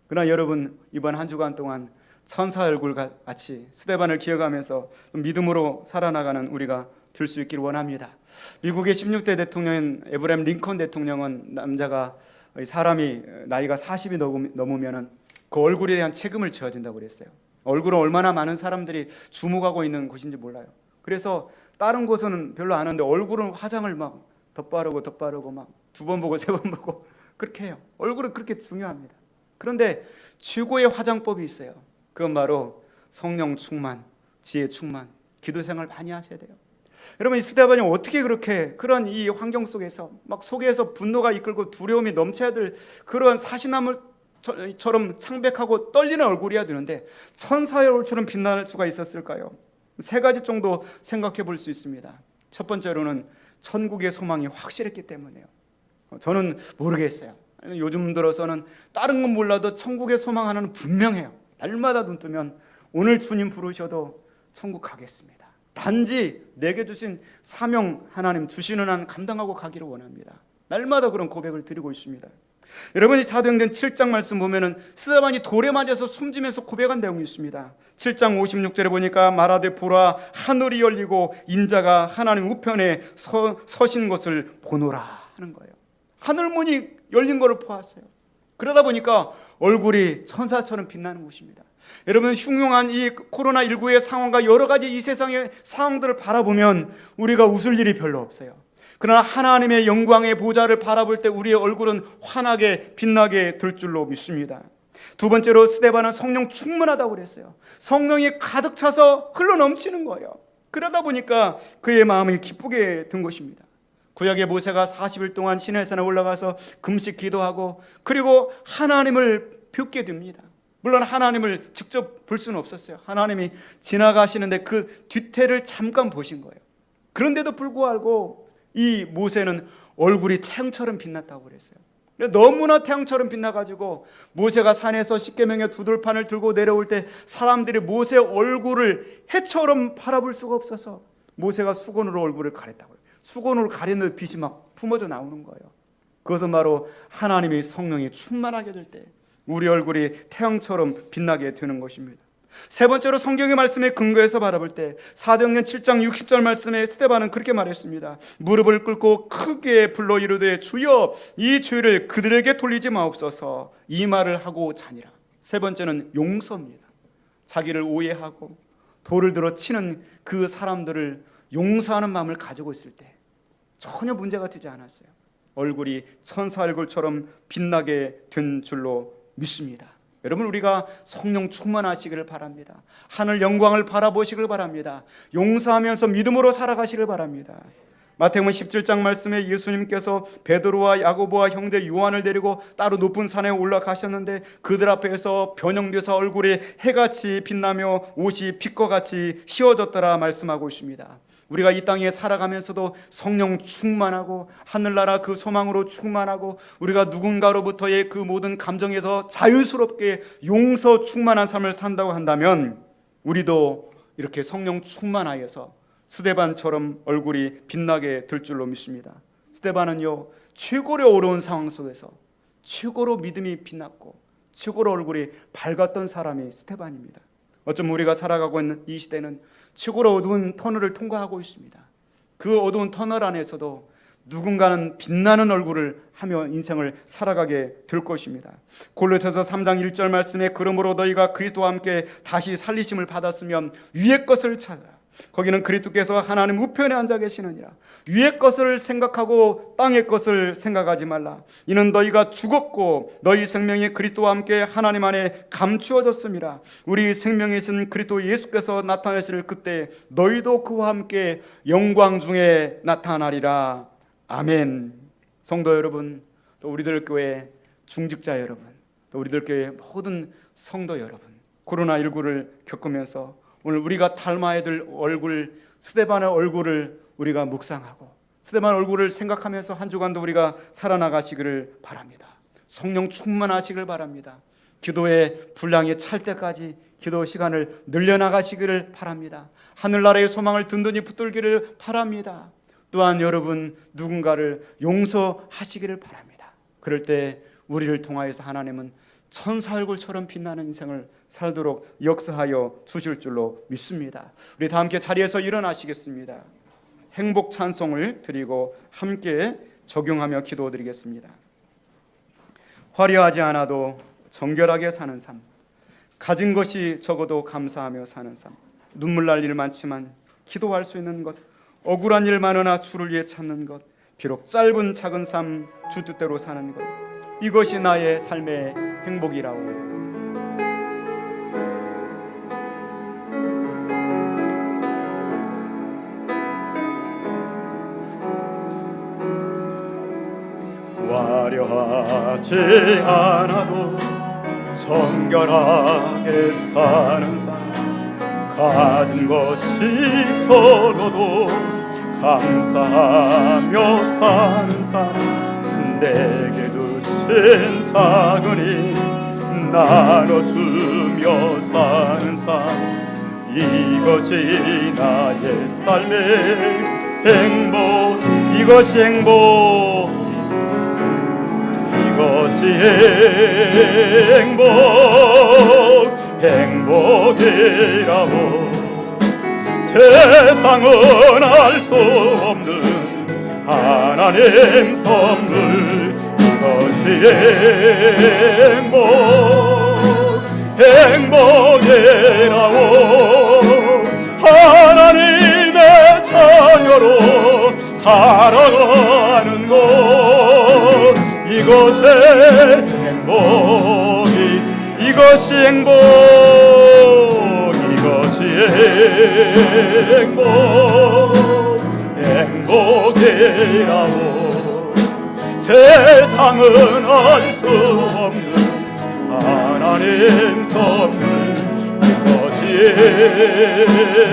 그러나 여러분, 이번 한 주간 동안 천사 얼굴 같이 스데반을 기억하면서 믿음으로 살아나가는 우리가 될 수 있기를 원합니다. 미국의 16대 대통령인 에브라임 링컨 대통령은 남자가 사람이 나이가 40이 넘으면 그 얼굴에 대한 책임을 져야 된다고 그랬어요. 얼굴은 얼마나 많은 사람들이 주목하고 있는 곳인지 몰라요. 그래서 다른 곳은 별로 안 하는데 얼굴은 화장을 막 덧바르고 막 2번 보고 3번 보고 그렇게 해요. 얼굴은 그렇게 중요합니다. 그런데 최고의 화장법이 있어요. 그건 바로 성령 충만, 지혜 충만, 기도 생활 많이 하셔야 돼요. 여러분, 이 스데반이 어떻게 그렇게 그런 이 환경 속에서 막 속에서 분노가 이끌고 두려움이 넘쳐야 될 그런 사시나무처럼 창백하고 떨리는 얼굴이어야 되는데 천사의 얼굴처럼 빛날 수가 있었을까요? 3가지 정도 생각해 볼 수 있습니다. 첫 번째로는 천국의 소망이 확실했기 때문에요. 저는 모르겠어요. 요즘 들어서는 다른 건 몰라도 천국의 소망 하나는 분명해요. 날마다 눈 뜨면 오늘 주님 부르셔도 천국 가겠습니다. 단지 내게 주신 사명 하나님 주시는 한 감당하고 가기를 원합니다. 날마다 그런 고백을 드리고 있습니다. 여러분이 사도행전 7장 말씀 보면은 스데반이 돌에 맞아서 숨지면서 고백한 내용이 있습니다. 7장 56절에 보니까 말하되 보라 하늘이 열리고 인자가 하나님 우편에 서신 것을 보노라 하는 거예요. 하늘문이 열린 것을 보았어요. 그러다 보니까 얼굴이 천사처럼 빛나는 것입니다. 여러분, 흉흉한 이 코로나19의 상황과 여러 가지 이 세상의 상황들을 바라보면 우리가 웃을 일이 별로 없어요. 그러나 하나님의 영광의 보좌를 바라볼 때 우리의 얼굴은 환하게 빛나게 될 줄로 믿습니다. 두 번째로 스데반은 성령 충만하다고 그랬어요. 성령이 가득 차서 흘러넘치는 거예요. 그러다 보니까 그의 마음이 기쁘게 된 것입니다. 구약의 모세가 40일 동안 시내산에 올라가서 금식 기도하고 그리고 하나님을 뵙게 됩니다. 물론 하나님을 직접 볼 수는 없었어요. 하나님이 지나가시는데 그 뒤태를 잠깐 보신 거예요. 그런데도 불구하고 이 모세는 얼굴이 태양처럼 빛났다고 그랬어요. 너무나 태양처럼 빛나가지고 모세가 산에서 십계명의 두들판을 들고 내려올 때 사람들이 모세의 얼굴을 해처럼 바라볼 수가 없어서 모세가 수건으로 얼굴을 가렸다고요. 수건으로 가리는 빛이 막 품어져 나오는 거예요. 그것은 바로 하나님의 성령이 충만하게 될 때 우리 얼굴이 태양처럼 빛나게 되는 것입니다. 세 번째로 성경의 말씀에 근거해서 바라볼 때 사도행전 7장 60절 말씀에 스데반은 그렇게 말했습니다. 무릎을 꿇고 크게 불러 이르되 주여 이 죄를 그들에게 돌리지 마옵소서 이 말을 하고 자니라. 세 번째는 용서입니다. 자기를 오해하고 돌을 들어 치는 그 사람들을 용서하는 마음을 가지고 있을 때 전혀 문제가 되지 않았어요. 얼굴이 천사 얼굴처럼 빛나게 된 줄로 믿습니다. 여러분, 우리가 성령 충만하시기를 바랍니다. 하늘 영광을 바라보시길 바랍니다. 용서하면서 믿음으로 살아가시길 바랍니다. 마태복음 17장 말씀에 예수님께서 베드로와 야고보와 형제 요한을 데리고 따로 높은 산에 올라가셨는데 그들 앞에서 변형돼서 얼굴이 해같이 빛나며 옷이 빛과 같이 휘어졌더라 말씀하고 있습니다. 우리가 이 땅에 살아가면서도 성령 충만하고 하늘나라 그 소망으로 충만하고 우리가 누군가로부터의 그 모든 감정에서 자유스럽게 용서 충만한 삶을 산다고 한다면 우리도 이렇게 성령 충만하여서 스데반처럼 얼굴이 빛나게 될 줄로 믿습니다. 스데반은요, 최고로 어려운 상황 속에서 최고로 믿음이 빛났고 최고로 얼굴이 밝았던 사람이 스데반입니다. 어쩌면 우리가 살아가고 있는 이 시대는 최고로 어두운 터널을 통과하고 있습니다. 그 어두운 터널 안에서도 누군가는 빛나는 얼굴을 하며 인생을 살아가게 될 것입니다. 골로새서 3장 1절 말씀에 그러므로 너희가 그리스도와 함께 다시 살리심을 받았으면 위의 것을 찾아 거기는 그리스도께서 하나님 우편에 앉아 계시느니라. 위의 것을 생각하고 땅의 것을 생각하지 말라. 이는 너희가 죽었고 너희 생명이 그리스도와 함께 하나님 안에 감추어졌음이라. 우리 생명이신 그리스도 예수께서 나타나실 그때 너희도 그와 함께 영광 중에 나타나리라. 아멘. 성도 여러분, 또 우리들 교회 중직자 여러분, 또 우리들 교회 모든 성도 여러분, 코로나19를 겪으면서 오늘 우리가 닮아야 될 얼굴, 스데반의 얼굴을 우리가 묵상하고 스데반 얼굴을 생각하면서 한 주간도 우리가 살아나가시기를 바랍니다. 성령 충만하시길 바랍니다. 기도의 분량이 찰 때까지 기도 시간을 늘려나가시기를 바랍니다. 하늘나라의 소망을 든든히 붙들기를 바랍니다. 또한 여러분 누군가를 용서하시기를 바랍니다. 그럴 때 우리를 통하여서 하나님은 천사 얼굴처럼 빛나는 인생을 살도록 역사하여 주실 줄로 믿습니다. 우리 다 함께 자리에서 일어나시겠습니다. 행복 찬송을 드리고 함께 적용하며 기도드리겠습니다. 화려하지 않아도 정결하게 사는 삶, 가진 것이 적어도 감사하며 사는 삶, 눈물 날 일 많지만 기도할 수 있는 것, 억울한 일 많으나 주를 위해 찾는 것, 비록 짧은 작은 삶 주 뜻대로 사는 것, 이것이 나의 삶의 행복이라고. 화려하지 않아도 정결하게 사는 삶, 가진 것이 적어도 감사하며 사는 삶, 내게 주신 작은 힘 나눠주며 사는 삶, 이것이 나의 삶의 행복, 이것이 행복, 이것이 행복, 행복이라고. 세상은 알 수 없는 하나님 선물, 이것이 행복, 행복이라고. 하나님의 자녀로 살아가는 것, 이것의 행복이, 이것이 행복, 이것이 행복, 행복이라고. 세상은 알 수 없는 하나님 선물, 이것이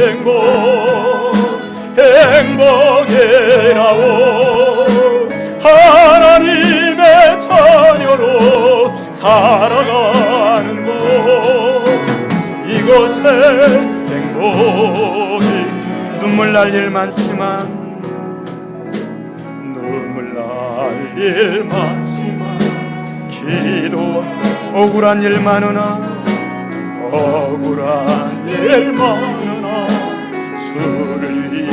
행복, 행복이라고. 하나님의 자녀로 살아가는 것, 이것의 행복이. 눈물 날 일 많지만, 눈물 날 일 많지만 기도, 억울한 일 많으나, 억울한 일 많으나 주를 위해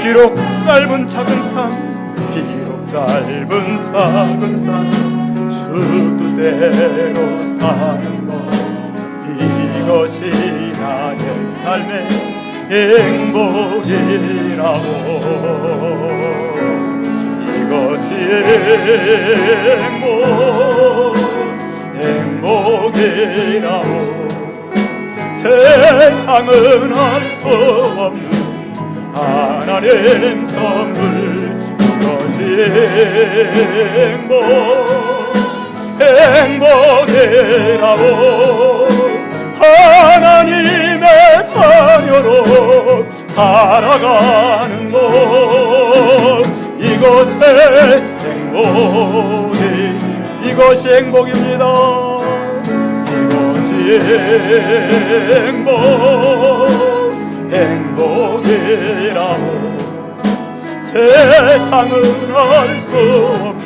비록 짧은 작은 삶, 비록 짧은 작은 삶 주 뜻대로 사는 것, 이것이 나의 삶의 행복이라고. 이것이 행복이라오. 세상은 알 수 없는 하나님 선물, 이것이 행복이라오. 하나님의 자녀로 살아가는 것, 이것이 행복입니다. 이것이 행복이라고. 세상은 알 수 없는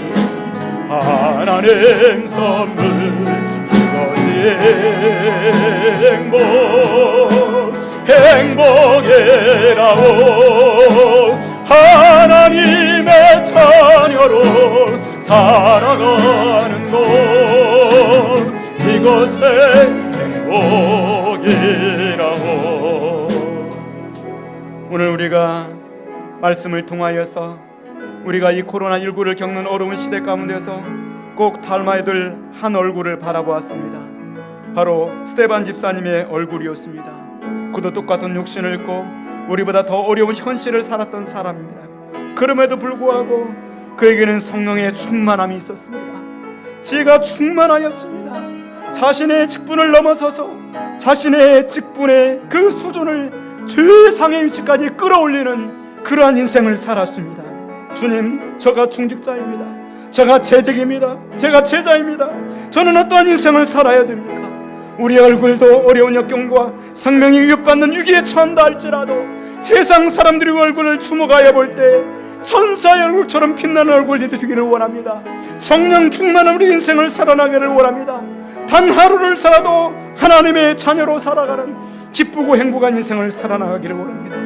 하나님 선물, 이것이 행복이라고. 하나님의 자녀로 살아가는 것, 이것이 행복이라고. 오늘 우리가 말씀을 통하여서 우리가 이 코로나19를 겪는 어려운 시대 가운데서 꼭 닮아야 될 한 얼굴을 바라보았습니다. 바로 스테반 집사님의 얼굴이었습니다. 그도 똑같은 육신을 입고 우리보다 더 어려운 현실을 살았던 사람입니다. 그럼에도 불구하고 그에게는 성령의 충만함이 있었습니다. 지혜가 충만하였습니다. 자신의 직분을 넘어서서 자신의 직분의 그 수준을 최상의 위치까지 끌어올리는 그러한 인생을 살았습니다. 주님, 저가 중직자입니다. 제가 재직입니다. 제가 제자입니다. 저는 어떠한 인생을 살아야 됩니까? 우리 얼굴도 어려운 역경과 생명이 위협받는 위기에 처한다 할지라도 세상 사람들의 얼굴을 주목하여 볼 때 천사의 얼굴처럼 빛나는 얼굴이 되기를 원합니다. 성령 충만한 우리 인생을 살아나기를 원합니다. 단 하루를 살아도 하나님의 자녀로 살아가는 기쁘고 행복한 인생을 살아나가기를 원합니다.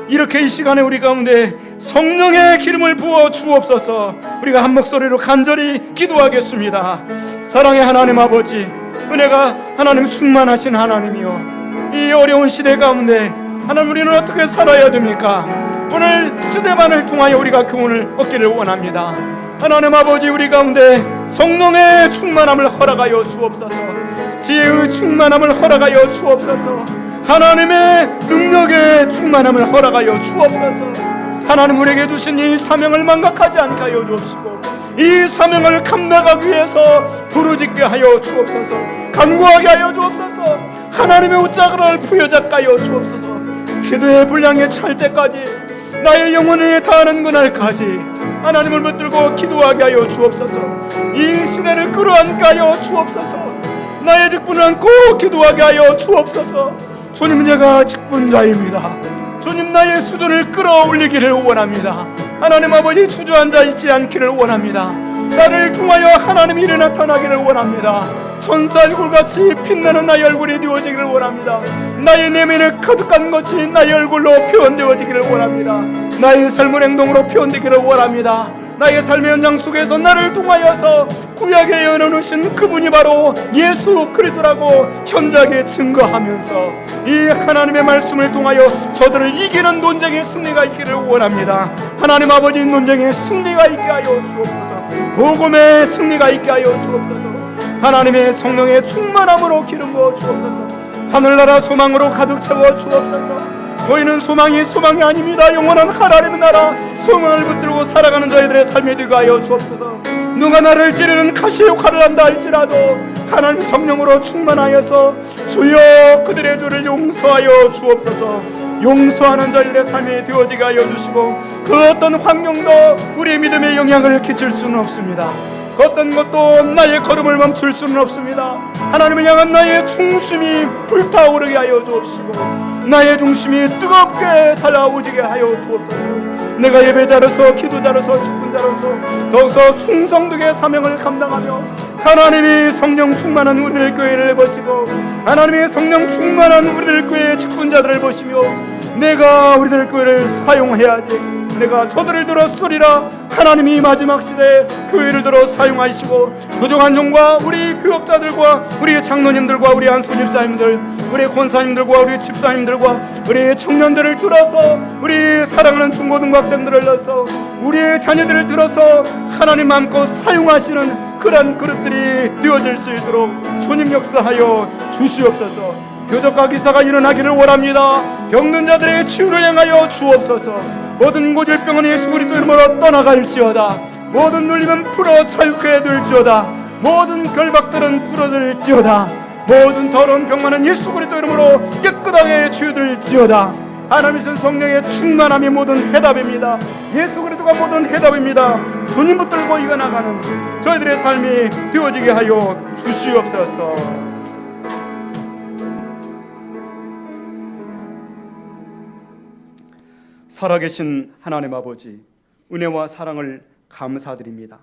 이렇게 이 시간에 우리 가운데 성령의 기름을 부어 주옵소서. 우리가 한 목소리로 간절히 기도하겠습니다. 사랑의 하나님 아버지, 은혜가 하나님 충만하신 하나님이요, 이 어려운 시대 가운데 하나님 우리는 어떻게 살아야 됩니까? 오늘 스데반을 통하여 우리가 교훈을 얻기를 원합니다. 하나님 아버지, 우리 가운데 성령의 충만함을 허락하여 주옵소서. 지혜의 충만함을 허락하여 주옵소서. 하나님의 능력의 충만함을 허락하여 주옵소서. 하나님 우리에게 주신 이 사명을 망각하지 않게 하여 주옵시고 이 사명을 감당하기 위해서 부르짖게 하여 주옵소서. 간구하게 하여 주옵소서. 하나님의 옷자락을 부여잡게 하여 주옵소서. 기도의 분량에 찰 때까지, 나의 영혼에 닿는 그날까지 하나님을 붙들고 기도하게 하여 주옵소서. 이 시대를 끌어안게 하여 주옵소서. 나의 직분을 안고 기도하게 하여 주옵소서. 주님, 제가 직분자입니다. 주님, 나의 수준을 끌어올리기를 원합니다. 하나님 아버지, 주저앉아 있지 않기를 원합니다. 나를 통하여 하나님이 일에 나타나기를 원합니다. 천사 얼굴같이 빛나는 나의 얼굴이 되어지기를 원합니다. 나의 내면에 가득한 것이 나의 얼굴로 표현되어지기를 원합니다. 나의 삶을 행동으로 표현되기를 원합니다. 나의 삶의 현장 속에서 나를 통하여서 구약에 연어놓으신 그분이 바로 예수 그리스도라고 현장에 증거하면서 이 하나님의 말씀을 통하여 저들을 이기는 논쟁의 승리가 있기를 원합니다. 하나님 아버지, 논쟁의 승리가 있게 하여 주옵소서. 복음의 승리가 있게 하여 주옵소서. 하나님의 성령의 충만함으로 기름 부어 주옵소서. 하늘나라 소망으로 가득 채워 주옵소서. 보이는 소망이 소망이 아닙니다. 영원한 하나님의 나라 소망을 붙들고 살아가는 저희들의 삶이 되게 하여 주옵소서. 누가 나를 찌르는 가시의 칼을 한다 할지라도 하나님 성령으로 충만하여서 주여 그들의 죄를 용서하여 주옵소서. 용서하는 저희들의 삶이 되어지게 하여 주시고 그 어떤 환경도 우리의 믿음에 영향을 끼칠 수는 없습니다. 그 어떤 것도 나의 걸음을 멈출 수는 없습니다. 하나님을 향한 나의 중심이 불타오르게 하여 주옵시고 나의 중심이 뜨겁게 달아오르게 하여 주옵소서. 내가 예배자로서 기도자로서 직분자로서 더욱더 충성되게 사명을 감당하며 하나님이 성령 충만한 우리를 교회를 보시고 하나님의 성령 충만한 우리를 교회의 직분자들을 보시며 내가 우리들 교회를 사용해야지, 내가 저들을 들었으리라 하나님이 마지막 시대에 교회를 들어 사용하시고 부족한 종과 우리 교역자들과 우리 장로님들과 우리 안수집사님들, 우리 권사님들과 우리 집사님들과 우리 청년들을 들어서 우리 사랑하는 중고등학생들을 들어서 우리의 자녀들을 들어서 하나님 마음껏 사용하시는 그러한 그릇들이 되어질 수 있도록 주님 역사하여 주시옵소서. 교적과 기사가 일어나기를 원합니다. 병든 자들의 치유를 향하여 주옵소서. 모든 고질병은 예수 그리스도 이름으로 떠나갈지어다. 모든 눌림은 풀어 자유케 될지어다. 모든 결박들은 풀어질지어다. 모든 더러운 병만은 예수 그리스도 이름으로 깨끗하게 치유될지어다. 하나님이신 성령의 충만함이 모든 해답입니다. 예수 그리스도가 모든 해답입니다. 주님 붙들고 이겨나가는 저희들의 삶이 되어지게 하여 주시옵소서. 살아계신 하나님 아버지, 은혜와 사랑을 감사드립니다.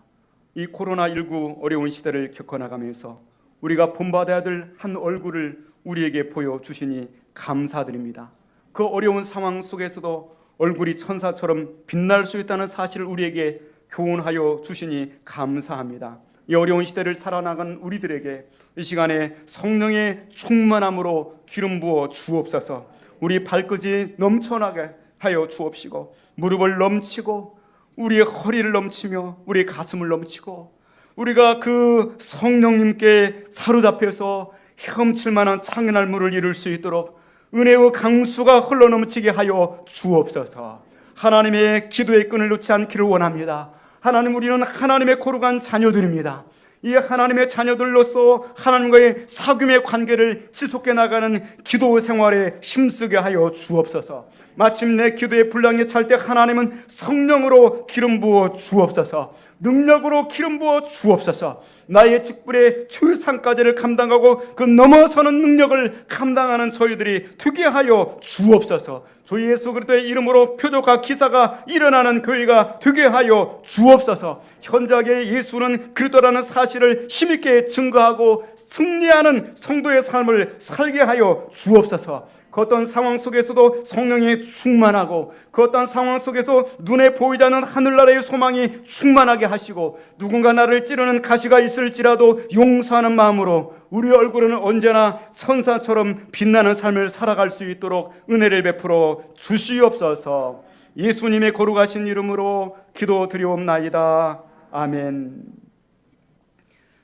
이 코로나19 어려운 시대를 겪어나가면서 우리가 본받아야 될 한 얼굴을 우리에게 보여주시니 감사드립니다. 그 어려운 상황 속에서도 얼굴이 천사처럼 빛날 수 있다는 사실을 우리에게 교훈하여 주시니 감사합니다. 이 어려운 시대를 살아나간 우리들에게 이 시간에 성령의 충만함으로 기름 부어 주옵소서. 우리 발끝이 넘쳐나게 하여 주옵시고 무릎을 넘치고 우리의 허리를 넘치며 우리의 가슴을 넘치고 우리가 그 성령님께 사로잡혀서 헤엄칠 만한 창연할 물을 이룰 수 있도록 은혜의 강수가 흘러넘치게 하여 주옵소서. 하나님의 기도의 끈을 놓지 않기를 원합니다. 하나님, 우리는 하나님의 거룩한 자녀들입니다. 이 하나님의 자녀들로서 하나님과의 사귐의 관계를 지속해 나가는 기도 생활에 힘쓰게 하여 주옵소서. 마침내 기도의 분량이 찰 때 하나님은 성령으로 기름 부어 주옵소서. 능력으로 기름 부어 주옵소서. 나의 직분의 최상까지를 감당하고 그 넘어서는 능력을 감당하는 저희들이 되게 하여 주옵소서. 주 예수 그리스도의 이름으로 표적과 기사가 일어나는 교회가 되게 하여 주옵소서. 현장에 예수는 그리스도라는 사실을 힘있게 증거하고 승리하는 성도의 삶을 살게 하여 주옵소서. 그 어떤 상황 속에서도 성령이 충만하고 그 어떤 상황 속에서 눈에 보이지 않는 하늘나라의 소망이 충만하게 하시고 누군가 나를 찌르는 가시가 있을지라도 용서하는 마음으로 우리 얼굴은 언제나 천사처럼 빛나는 삶을 살아갈 수 있도록 은혜를 베풀어 주시옵소서. 예수님의 거룩하신 이름으로 기도드리옵나이다. 아멘.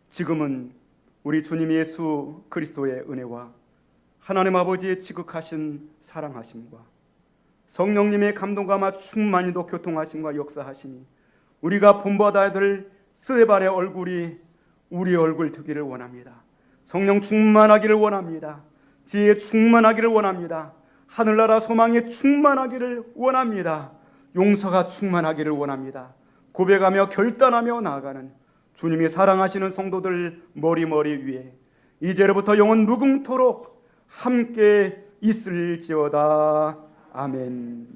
지금은 우리 주님 예수 그리스도의 은혜와 하나님 아버지의 지극하신 사랑하심과 성령님의 감동감화 충만히도 교통하심과 역사하시니 우리가 본받아야 될 스데반의 얼굴이 우리 얼굴 되기를 원합니다. 성령 충만하기를 원합니다. 지혜 충만하기를 원합니다. 하늘나라 소망이 충만하기를 원합니다. 용서가 충만하기를 원합니다. 고백하며 결단하며 나아가는 주님이 사랑하시는 성도들 머리 위에 이제로부터 영원 무궁토록 함께 있을지어다. 아멘.